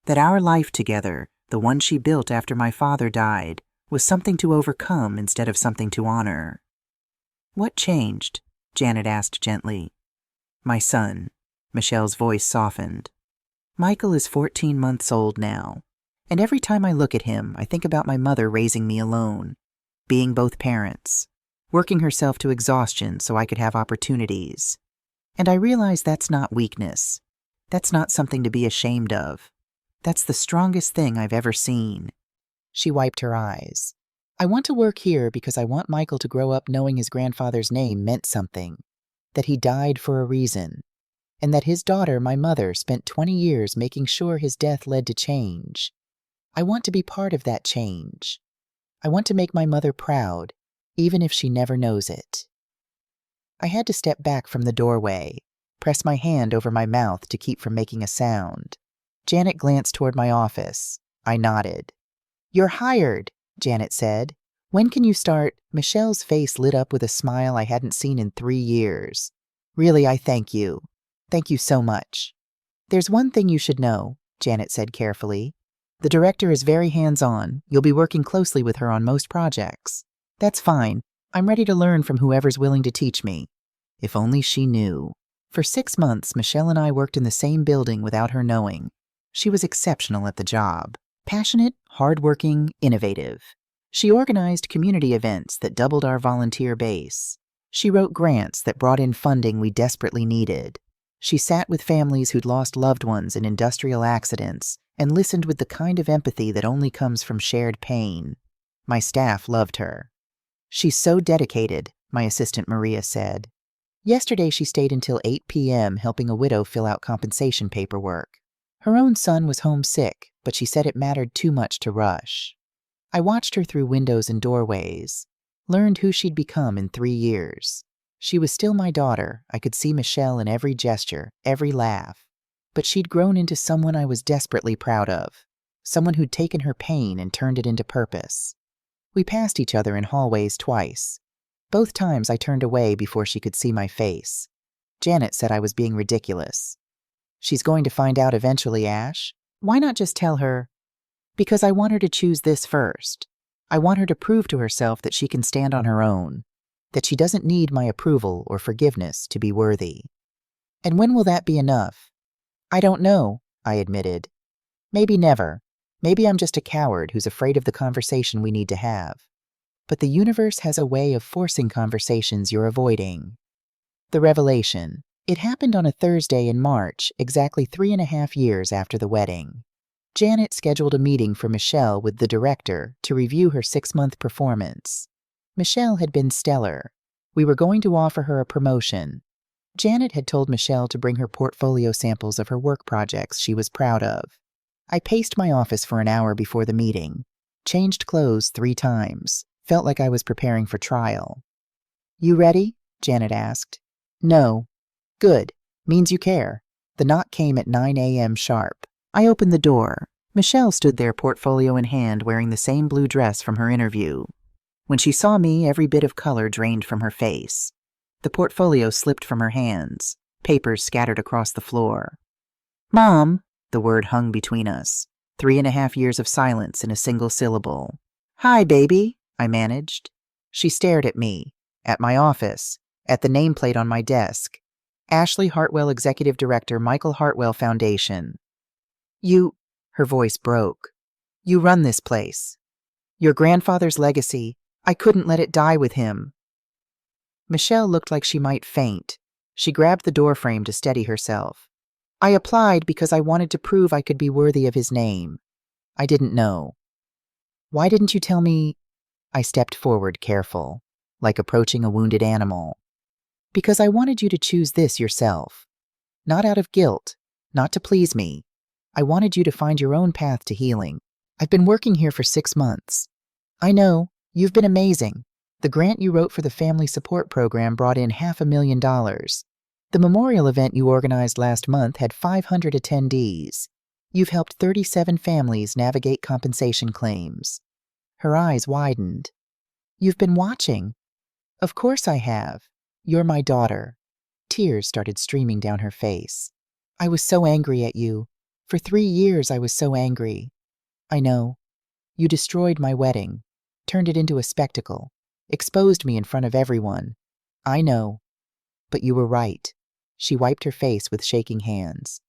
That our life together, the one she built after my father died, was something to overcome instead of something to honor." "What changed?" Janet asked gently. "My son." Michelle's voice softened. "Michael is 14 months old now, and every time I look at him, I think about my mother raising me alone, being both parents, working herself to exhaustion so I could have opportunities. And I realize that's not weakness. That's not something to be ashamed of. That's the strongest thing I've ever seen." She wiped her eyes. "I want to work here because I want Michael to grow up knowing his grandfather's name meant something, that he died for a reason, and that his daughter, my mother, spent 20 years making sure his death led to change. I want to be part of that change. I want to make my mother proud, even if she never knows it." I had to step back from the doorway, press my hand over my mouth to keep from making a sound. Janet glanced toward my office. I nodded. "You're hired," Janet said. "When can you start?" Michelle's face lit up with a smile I hadn't seen in 3 years. "Really, I thank you. Thank you so much." "There's one thing you should know," Janet said carefully. "The director is very hands-on. You'll be working closely with her on most projects. That's fine. I'm ready to learn from whoever's willing to teach me." If only she knew. For 6 months, Michelle and I worked in the same building without her knowing. She was exceptional at the job. Passionate, hardworking, innovative. She organized community events that doubled our volunteer base. She wrote grants that brought in funding we desperately needed. She sat with families who'd lost loved ones in industrial accidents and listened with the kind of empathy that only comes from shared pain. My staff loved her. "She's so dedicated," my assistant Maria said. Yesterday she stayed until 8 p.m. helping a widow fill out compensation paperwork. Her own son was homesick, but she said it mattered too much to rush. I watched her through windows and doorways, learned who she'd become in 3 years. She was still my daughter. I could see Michelle in every gesture, every laugh. But she'd grown into someone I was desperately proud of, someone who'd taken her pain and turned it into purpose. We passed each other in hallways twice. Both times I turned away before she could see my face. Janet said I was being ridiculous. "She's going to find out eventually, Ash. Why not just tell her?" "Because I want her to choose this first. I want her to prove to herself that she can stand on her own, that she doesn't need my approval or forgiveness to be worthy." "And when will that be enough?" "I don't know," I admitted. "Maybe never. Maybe I'm just a coward who's afraid of the conversation we need to have. But the universe has a way of forcing conversations you're avoiding." The revelation. It happened on a Thursday in March, exactly 3.5 years after the wedding. Janet scheduled a meeting for Michelle with the director to review her 6-month performance. Michelle had been stellar. We were going to offer her a promotion. Janet had told Michelle to bring her portfolio samples of her work projects she was proud of. I paced my office for an hour before the meeting, changed clothes 3 times, felt like I was preparing for trial. "You ready?" Janet asked. "No." "Good. Means you care." The knock came at 9 a.m. sharp. I opened the door. Michelle stood there, portfolio in hand, wearing the same blue dress from her interview. When she saw me, every bit of color drained from her face. The portfolio slipped from her hands. Papers scattered across the floor. "Mom," the word hung between us. 3.5 years of silence in a single syllable. "Hi, baby," I managed. She stared at me, at my office, at the nameplate on my desk. Ashley Hartwell, Executive Director, Michael Hartwell Foundation. Her voice broke. "You run this place. Your grandfather's legacy, I couldn't let it die with him." Michelle looked like she might faint. She grabbed the doorframe to steady herself. "I applied because I wanted to prove I could be worthy of his name. I didn't know. Why didn't you tell me? I stepped forward, careful, like approaching a wounded animal. Because I wanted you to choose this yourself. Not out of guilt, not to please me. I wanted you to find your own path to healing. I've been working here for 6 months. I know, you've been amazing. The grant you wrote for the family support program brought in $500,000. The memorial event you organized last month had 500 attendees. You've helped 37 families navigate compensation claims. Her eyes widened. You've been watching. Of course I have. You're my daughter. Tears started streaming down her face. I was so angry at you. For 3 years I was so angry. I know. You destroyed my wedding, turned it into a spectacle, exposed me in front of everyone. I know. But you were right. She wiped her face with shaking hands.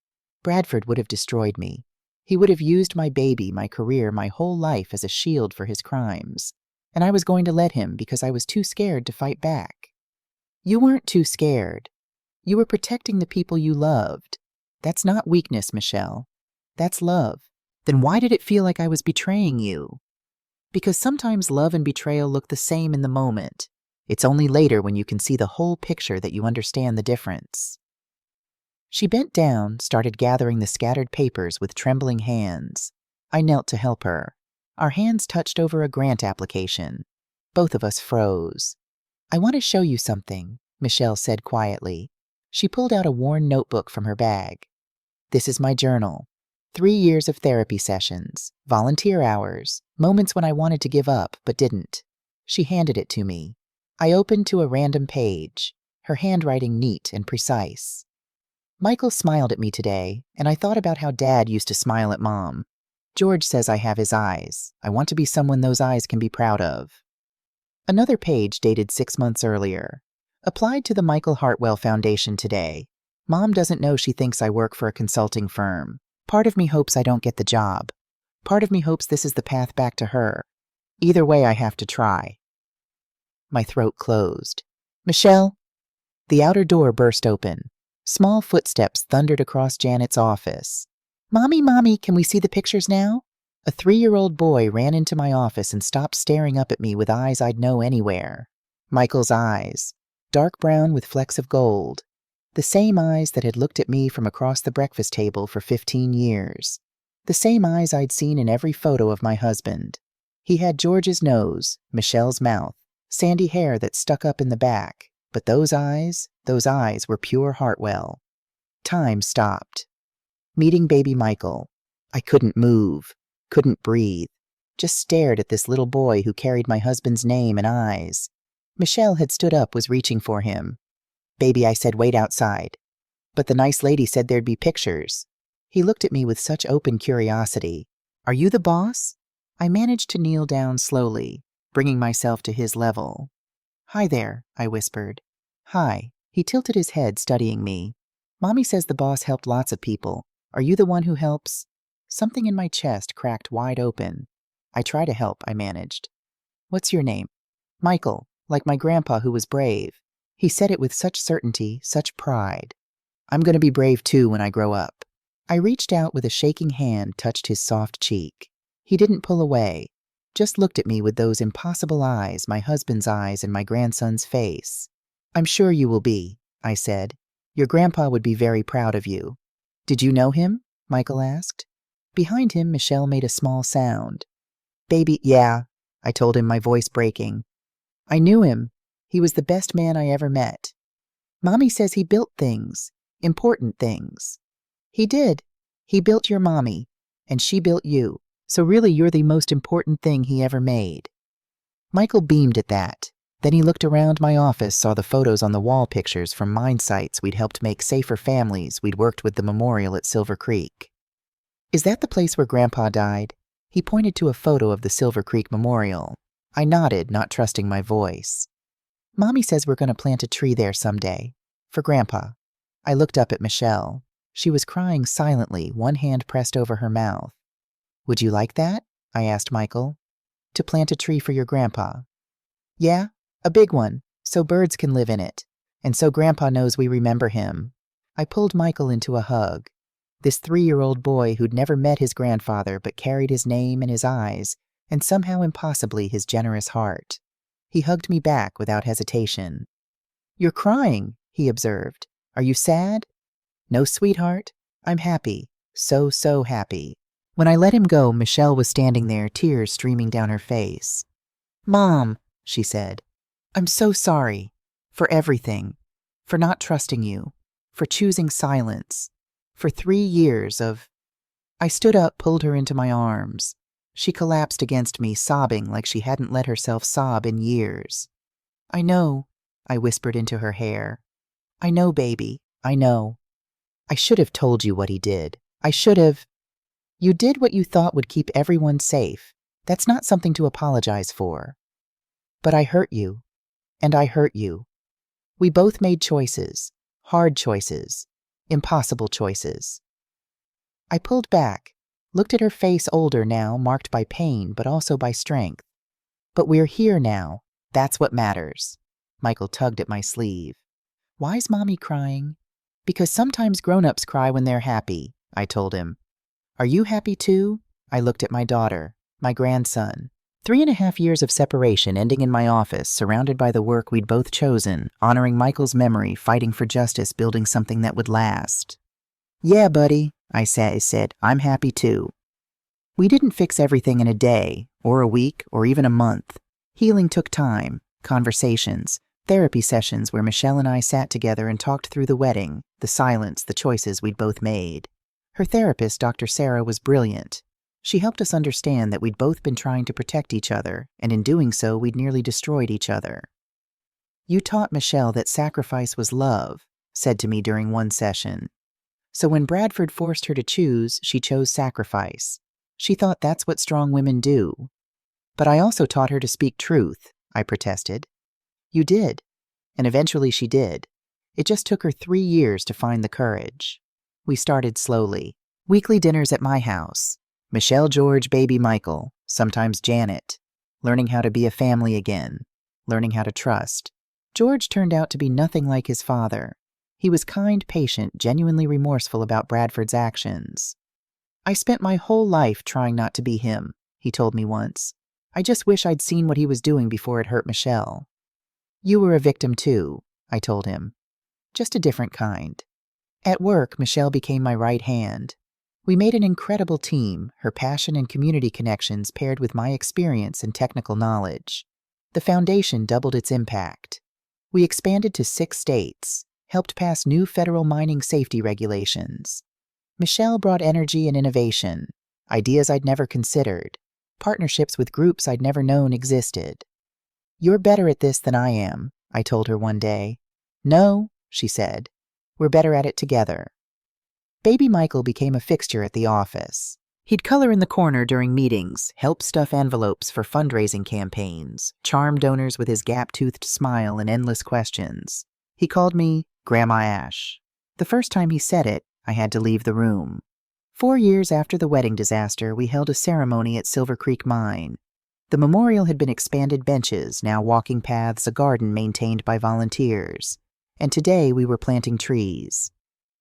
Bradford would have destroyed me. He would have used my baby, my career, my whole life as a shield for his crimes. And I was going to let him because I was too scared to fight back. You weren't too scared. You were protecting the people you loved. That's not weakness, Michelle. That's love. Then why did it feel like I was betraying you? Because sometimes love and betrayal look the same in the moment. It's only later when you can see the whole picture that you understand the difference. She bent down, started gathering the scattered papers with trembling hands. I knelt to help her. Our hands touched over a grant application. Both of us froze. I want to show you something, Michelle said quietly. She pulled out a worn notebook from her bag. This is my journal. 3 years of therapy sessions, volunteer hours, moments when I wanted to give up but didn't. She handed it to me. I opened to a random page, her handwriting neat and precise. Michael smiled at me today, and I thought about how Dad used to smile at Mom. George says I have his eyes. I want to be someone those eyes can be proud of. Another page dated 6 months earlier. Applied to the Michael Hartwell Foundation today. Mom doesn't know she thinks I work for a consulting firm. Part of me hopes I don't get the job. Part of me hopes this is the path back to her. Either way, I have to try. My throat closed. Michelle? The outer door burst open. Small footsteps thundered across Janet's office. Mommy, can we see the pictures now? A 3-year-old boy ran into my office and stopped staring up at me with eyes I'd know anywhere. Michael's eyes. Dark brown with flecks of gold. The same eyes that had looked at me from across the breakfast table for 15 years. The same eyes I'd seen in every photo of my husband. He had George's nose, Michelle's mouth, sandy hair that stuck up in the back. But those eyes were pure Hartwell. Time stopped. Meeting baby Michael. I couldn't move, couldn't breathe, just stared at this little boy who carried my husband's name and eyes. Michelle had stood up, was reaching for him. Baby, I said, wait outside. But the nice lady said there'd be pictures. He looked at me with such open curiosity. Are you the boss? I managed to kneel down slowly, bringing myself to his level. Hi there, I whispered. Hi. He tilted his head, studying me. Mommy says the boss helped lots of people. Are you the one who helps? Something in my chest cracked wide open. I try to help, I managed. What's your name? Michael, like my grandpa who was brave. He said it with such certainty, such pride. I'm going to be brave too when I grow up. I reached out with a shaking hand, touched his soft cheek. He didn't pull away, just looked at me with those impossible eyes, my husband's eyes and my grandson's face. I'm sure you will be, I said. Your grandpa would be very proud of you. Did you know him? Michael asked. Behind him, Michelle made a small sound. Baby, yeah, I told him, my voice breaking. I knew him. He was the best man I ever met. Mommy says he built things, important things. He did. He built your mommy, and she built you. So really you're the most important thing he ever made. Michael beamed at that. Then he looked around my office, saw the photos on the wall, pictures from mine sites we'd helped make safer families. We'd worked with the memorial at Silver Creek. Is that the place where Grandpa died? He pointed to a photo of the Silver Creek Memorial. I nodded, not trusting my voice. Mommy says we're going to plant a tree there someday. For Grandpa. I looked up at Michelle. She was crying silently, one hand pressed over her mouth. Would you like that? I asked Michael. To plant a tree for your grandpa. Yeah, a big one, so birds can live in it. And so Grandpa knows we remember him. I pulled Michael into a hug. This 3-year-old boy who'd never met his grandfather but carried his name in his eyes and somehow impossibly his generous heart. He hugged me back without hesitation. "You're crying," he observed. "Are you sad?" "No, sweetheart. I'm happy. So, so happy." When I let him go, Michelle was standing there, tears streaming down her face. "Mom," she said, "I'm so sorry. For everything. For not trusting you. For choosing silence. For 3 years of—" I stood up, pulled her into my arms. She collapsed against me, sobbing like she hadn't let herself sob in years. "I know," I whispered into her hair. "I know, baby. I know. I should have told you what he did. I should have—" "You did what you thought would keep everyone safe. That's not something to apologize for." "But I hurt you. And I hurt you. We both made choices. Hard choices. Impossible choices." I pulled back, looked at her face, older now, marked by pain, but also by strength. "But we're here now. That's what matters." Michael tugged at my sleeve. "Why's Mommy crying?" "Because sometimes grown-ups cry when they're happy," I told him. "Are you happy too?" I looked at my daughter, my grandson. 3.5 years of separation ending in my office, surrounded by the work we'd both chosen, honoring Michael's memory, fighting for justice, building something that would last. "Yeah, buddy," I said, "I'm happy too." We didn't fix everything in a day, or a week, or even a month. Healing took time, conversations, therapy sessions where Michelle and I sat together and talked through the wedding, the silence, the choices we'd both made. Her therapist, Dr. Sarah, was brilliant. She helped us understand that we'd both been trying to protect each other, and in doing so, we'd nearly destroyed each other. "You taught Michelle that sacrifice was love," said to me during one session. "So when Bradford forced her to choose, she chose sacrifice. She thought that's what strong women do." "But I also taught her to speak truth," I protested. "You did. And eventually she did. It just took her 3 years to find the courage." We started slowly. Weekly dinners at my house. Michelle, George, baby Michael, sometimes Janet. Learning how to be a family again. Learning how to trust. George turned out to be nothing like his father. He was kind, patient, genuinely remorseful about Bradford's actions. "I spent my whole life trying not to be him," he told me once. "I just wish I'd seen what he was doing before it hurt Michelle." "You were a victim too," I told him. "Just a different kind." At work, Michelle became my right hand. We made an incredible team, her passion and community connections paired with my experience and technical knowledge. The foundation doubled its impact. We expanded to 6 states, helped pass new federal mining safety regulations. Michelle brought energy and innovation, ideas I'd never considered, partnerships with groups I'd never known existed. "You're better at this than I am," I told her one day. "No," she said. "We're better at it together." Baby Michael became a fixture at the office. He'd color in the corner during meetings, help stuff envelopes for fundraising campaigns, charm donors with his gap-toothed smile and endless questions. He called me Grandma Ash. The first time he said it, I had to leave the room. 4 years after the wedding disaster, we held a ceremony at Silver Creek Mine. The memorial had been expanded benches, now walking paths, a garden maintained by volunteers. And today we were planting trees.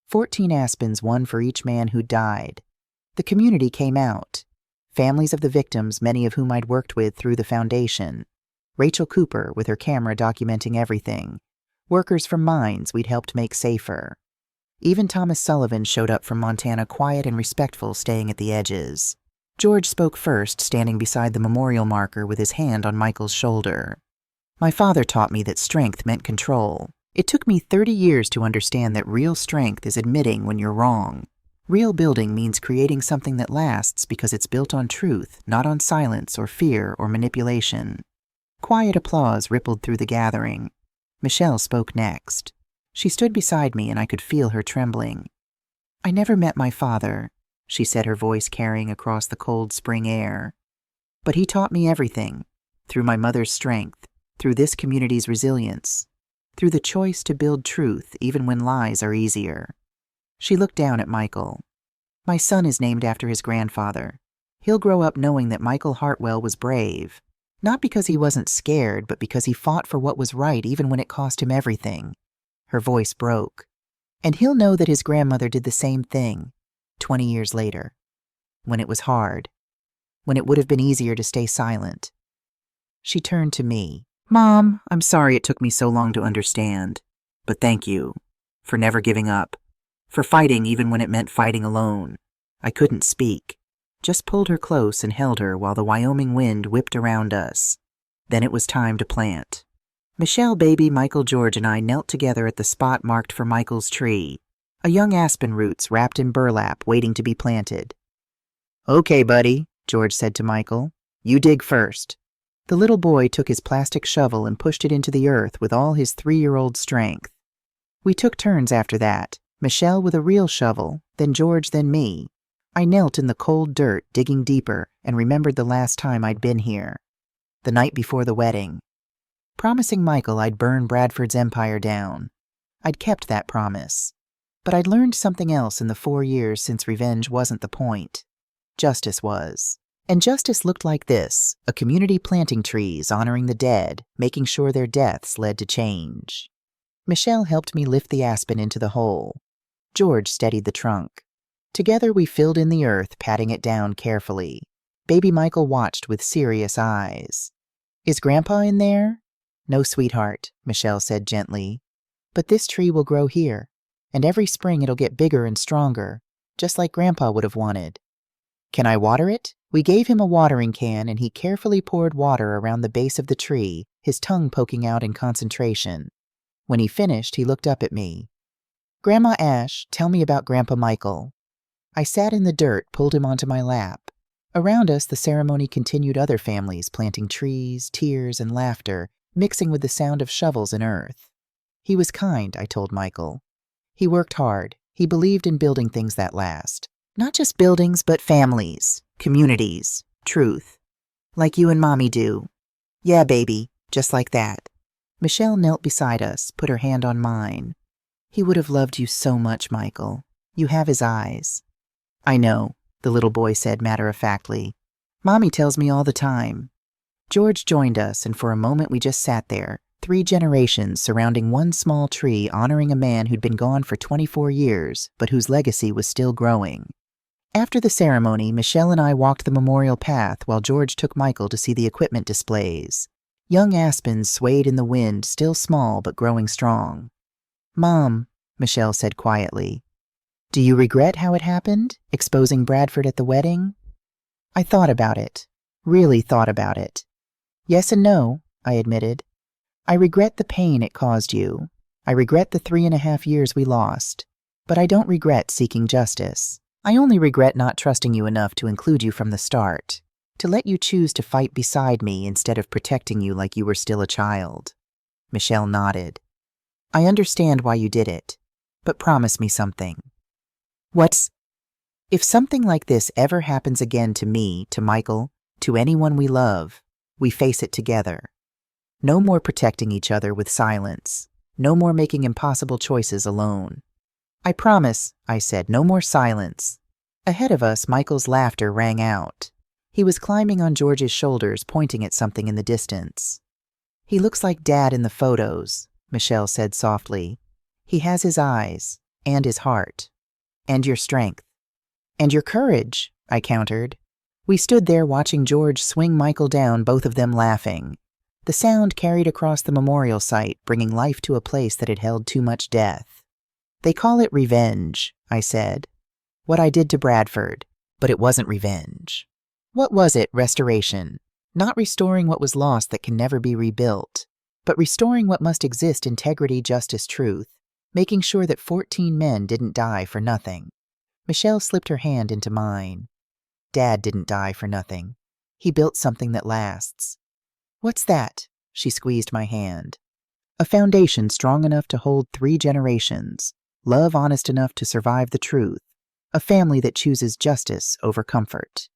14 aspens, one for each man who died. The community came out. Families of the victims, many of whom I'd worked with through the foundation. Rachel Cooper, with her camera documenting everything. Workers from mines we'd helped make safer. Even Thomas Sullivan showed up from Montana, quiet and respectful, staying at the edges. George spoke first, standing beside the memorial marker with his hand on Michael's shoulder. "My father taught me that strength meant control. It took me 30 years to understand that real strength is admitting when you're wrong. Real building means creating something that lasts because it's built on truth, not on silence or fear or manipulation." Quiet applause rippled through the gathering. Michelle spoke next. She stood beside me and I could feel her trembling. "I never met my father," she said, her voice carrying across the cold spring air. "But he taught me everything, through my mother's strength, through this community's resilience, through the choice to build truth even when lies are easier." She looked down at Michael. "My son is named after his grandfather. He'll grow up knowing that Michael Hartwell was brave, not because he wasn't scared, but because he fought for what was right even when it cost him everything." Her voice broke. "And he'll know that his grandmother did the same thing. 20 years later. When it was hard. When it would have been easier to stay silent. She turned to me. Mom, I'm sorry it took me so long to understand. But thank you. For never giving up. For fighting even when it meant fighting alone. I couldn't speak. Just pulled her close and held her while the Wyoming wind whipped around us. Then it was time to plant. Michelle, baby, Michael, George, and I knelt together at the spot marked for Michael's tree. A young aspen roots wrapped in burlap waiting to be planted. Okay, buddy, George said to Michael. You dig first. The little boy took his plastic shovel and pushed it into the earth with all his 3-year-old strength. We took turns after that, Michelle with a real shovel, then George, then me. I knelt in the cold dirt, digging deeper, and remembered the last time I'd been here. The night before the wedding. Promising Michael I'd burn Bradford's empire down. I'd kept that promise. But I'd learned something else in the 4 years since revenge wasn't the point. Justice was. And justice looked like this, a community planting trees, honoring the dead, making sure their deaths led to change. Michelle helped me lift the aspen into the hole. George steadied the trunk. Together we filled in the earth, patting it down carefully. Baby Michael watched with serious eyes. Is Grandpa in there? No, sweetheart, Michelle said gently. But this tree will grow here, and every spring it'll get bigger and stronger, just like Grandpa would have wanted. Can I water it? We gave him a watering can, and he carefully poured water around the base of the tree, his tongue poking out in concentration. When he finished, he looked up at me. Grandma Ash, tell me about Grandpa Michael. I sat in the dirt, pulled him onto my lap. Around us, the ceremony continued, other families planting trees, tears, and laughter, mixing with the sound of shovels and earth. He was kind, I told Michael. He worked hard. He believed in building things that last. Not just buildings, but families, communities, truth. Like you and Mommy do. Yeah, baby, just like that. Michelle knelt beside us, put her hand on mine. He would have loved you so much, Michael. You have his eyes. I know, the little boy said matter-of-factly. Mommy tells me all the time. George joined us, and for a moment we just sat there, 3 generations surrounding one small tree honoring a man who'd been gone for 24 years, but whose legacy was still growing. After the ceremony, Michelle and I walked the memorial path while George took Michael to see the equipment displays. Young aspens swayed in the wind, still small but growing strong. Mom, Michelle said quietly, do you regret how it happened, exposing Bradford at the wedding? I thought about it, really thought about it. Yes and no, I admitted. I regret the pain it caused you. I regret the 3.5 years we lost. But I don't regret seeking justice. I only regret not trusting you enough to include you from the start, to let you choose to fight beside me instead of protecting you like you were still a child. Michelle nodded. I understand why you did it, but promise me something. What's... If something like this ever happens again to me, to Michael, to anyone we love, we face it together. No more protecting each other with silence. No more making impossible choices alone. I promise, I said, no more silence. Ahead of us, Michael's laughter rang out. He was climbing on George's shoulders, pointing at something in the distance. He looks like Dad in the photos, Michelle said softly. He has his eyes, and his heart, and your strength. And your courage, I countered. We stood there watching George swing Michael down, both of them laughing. The sound carried across the memorial site, bringing life to a place that had held too much death. They call it revenge, I said. What I did to Bradford, but it wasn't revenge. What was it? Restoration. Not restoring what was lost that can never be rebuilt, but restoring what must exist: integrity, justice, truth, making sure that 14 men didn't die for nothing. Michelle slipped her hand into mine. Dad didn't die for nothing. He built something that lasts. What's that? She squeezed my hand. A foundation strong enough to hold 3 generations. Love honest enough to survive the truth. A family that chooses justice over comfort.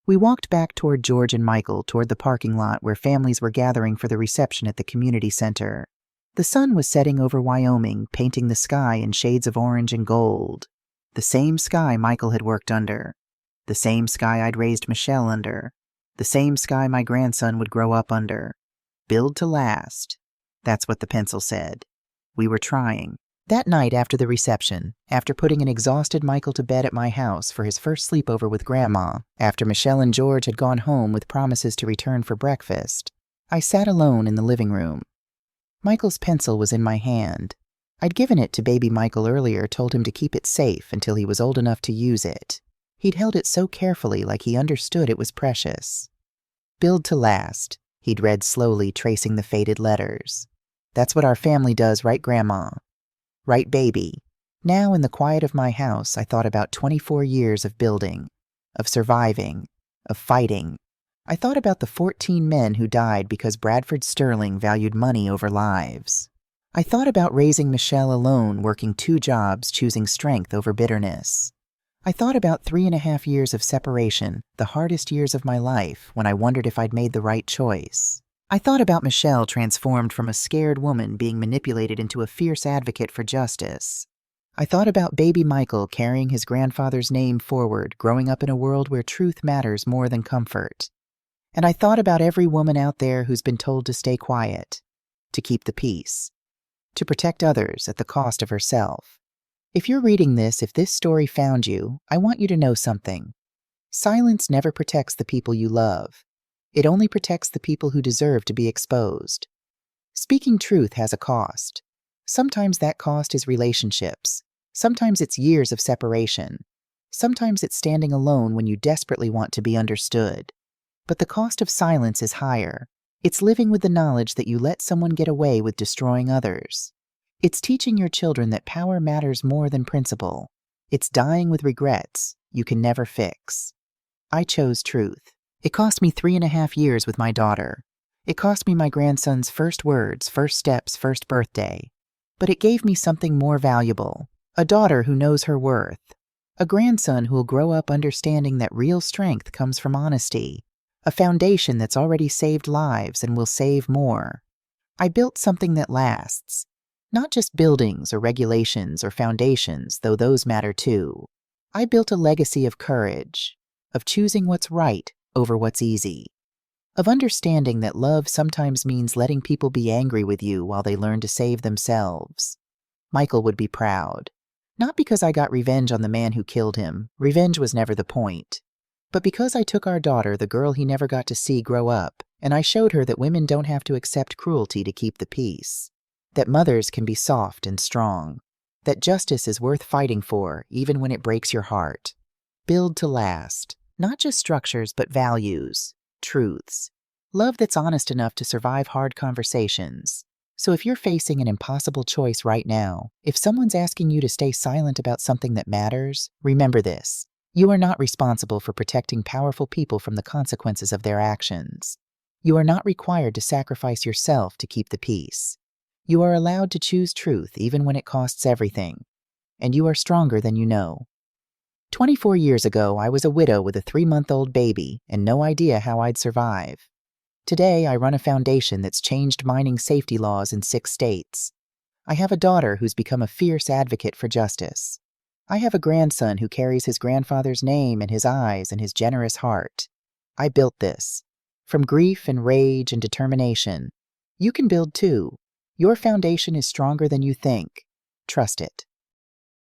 We walked back toward George and Michael, toward the parking lot where families were gathering for the reception at the community center. The sun was setting over Wyoming, painting the sky in shades of orange and gold. The same sky Michael had worked under. The same sky I'd raised Michelle under. The same sky my grandson would grow up under. Build to last. That's what the pencil said. We were trying. That night after the reception, after putting an exhausted Michael to bed at my house for his first sleepover with Grandma, after Michelle and George had gone home with promises to return for breakfast, I sat alone in the living room. Michael's pencil was in my hand. I'd given it to baby Michael earlier, told him to keep it safe until he was old enough to use it. He'd held it so carefully, like he understood it was precious. "Build to last," he'd read slowly, tracing the faded letters. "That's what our family does, right, Grandma?" "Right, baby." Now, in the quiet of my house, I thought about 24 years of building, of surviving, of fighting. I thought about the 14 men who died because Bradford Sterling valued money over lives. I thought about raising Michelle alone, working 2 jobs, choosing strength over bitterness. I thought about 3.5 years of separation, the hardest years of my life, when I wondered if I'd made the right choice. I thought about Michelle transformed from a scared woman being manipulated into a fierce advocate for justice. I thought about baby Michael carrying his grandfather's name forward, growing up in a world where truth matters more than comfort. And I thought about every woman out there who's been told to stay quiet, to keep the peace, to protect others at the cost of herself. If you're reading this, if this story found you, I want you to know something. Silence never protects the people you love. It only protects the people who deserve to be exposed. Speaking truth has a cost. Sometimes that cost is relationships. Sometimes it's years of separation. Sometimes it's standing alone when you desperately want to be understood. But the cost of silence is higher. It's living with the knowledge that you let someone get away with destroying others. It's teaching your children that power matters more than principle. It's dying with regrets you can never fix. I chose truth. It cost me 3.5 years with my daughter. It cost me my grandson's first words, first steps, first birthday. But it gave me something more valuable. A daughter who knows her worth. A grandson who'll grow up understanding that real strength comes from honesty. A foundation that's already saved lives and will save more. I built something that lasts. Not just buildings or regulations or foundations, though those matter too. I built a legacy of courage, of choosing what's right over what's easy, of understanding that love sometimes means letting people be angry with you while they learn to save themselves. Michael would be proud. Not because I got revenge on the man who killed him. Revenge was never the point. But because I took our daughter, the girl he never got to see grow up, and I showed her that women don't have to accept cruelty to keep the peace. That mothers can be soft and strong. That justice is worth fighting for, even when it breaks your heart. Build to last. Not just structures, but values, truths. Love that's honest enough to survive hard conversations. So if you're facing an impossible choice right now, if someone's asking you to stay silent about something that matters, remember this. You are not responsible for protecting powerful people from the consequences of their actions. You are not required to sacrifice yourself to keep the peace. You are allowed to choose truth even when it costs everything. And you are stronger than you know. 24 years ago, I was a widow with a 3-month-old baby and no idea how I'd survive. Today, I run a foundation that's changed mining safety laws in 6 states. I have a daughter who's become a fierce advocate for justice. I have a grandson who carries his grandfather's name in his eyes and his generous heart. I built this. From grief and rage and determination. You can build too. Your foundation is stronger than you think. Trust it.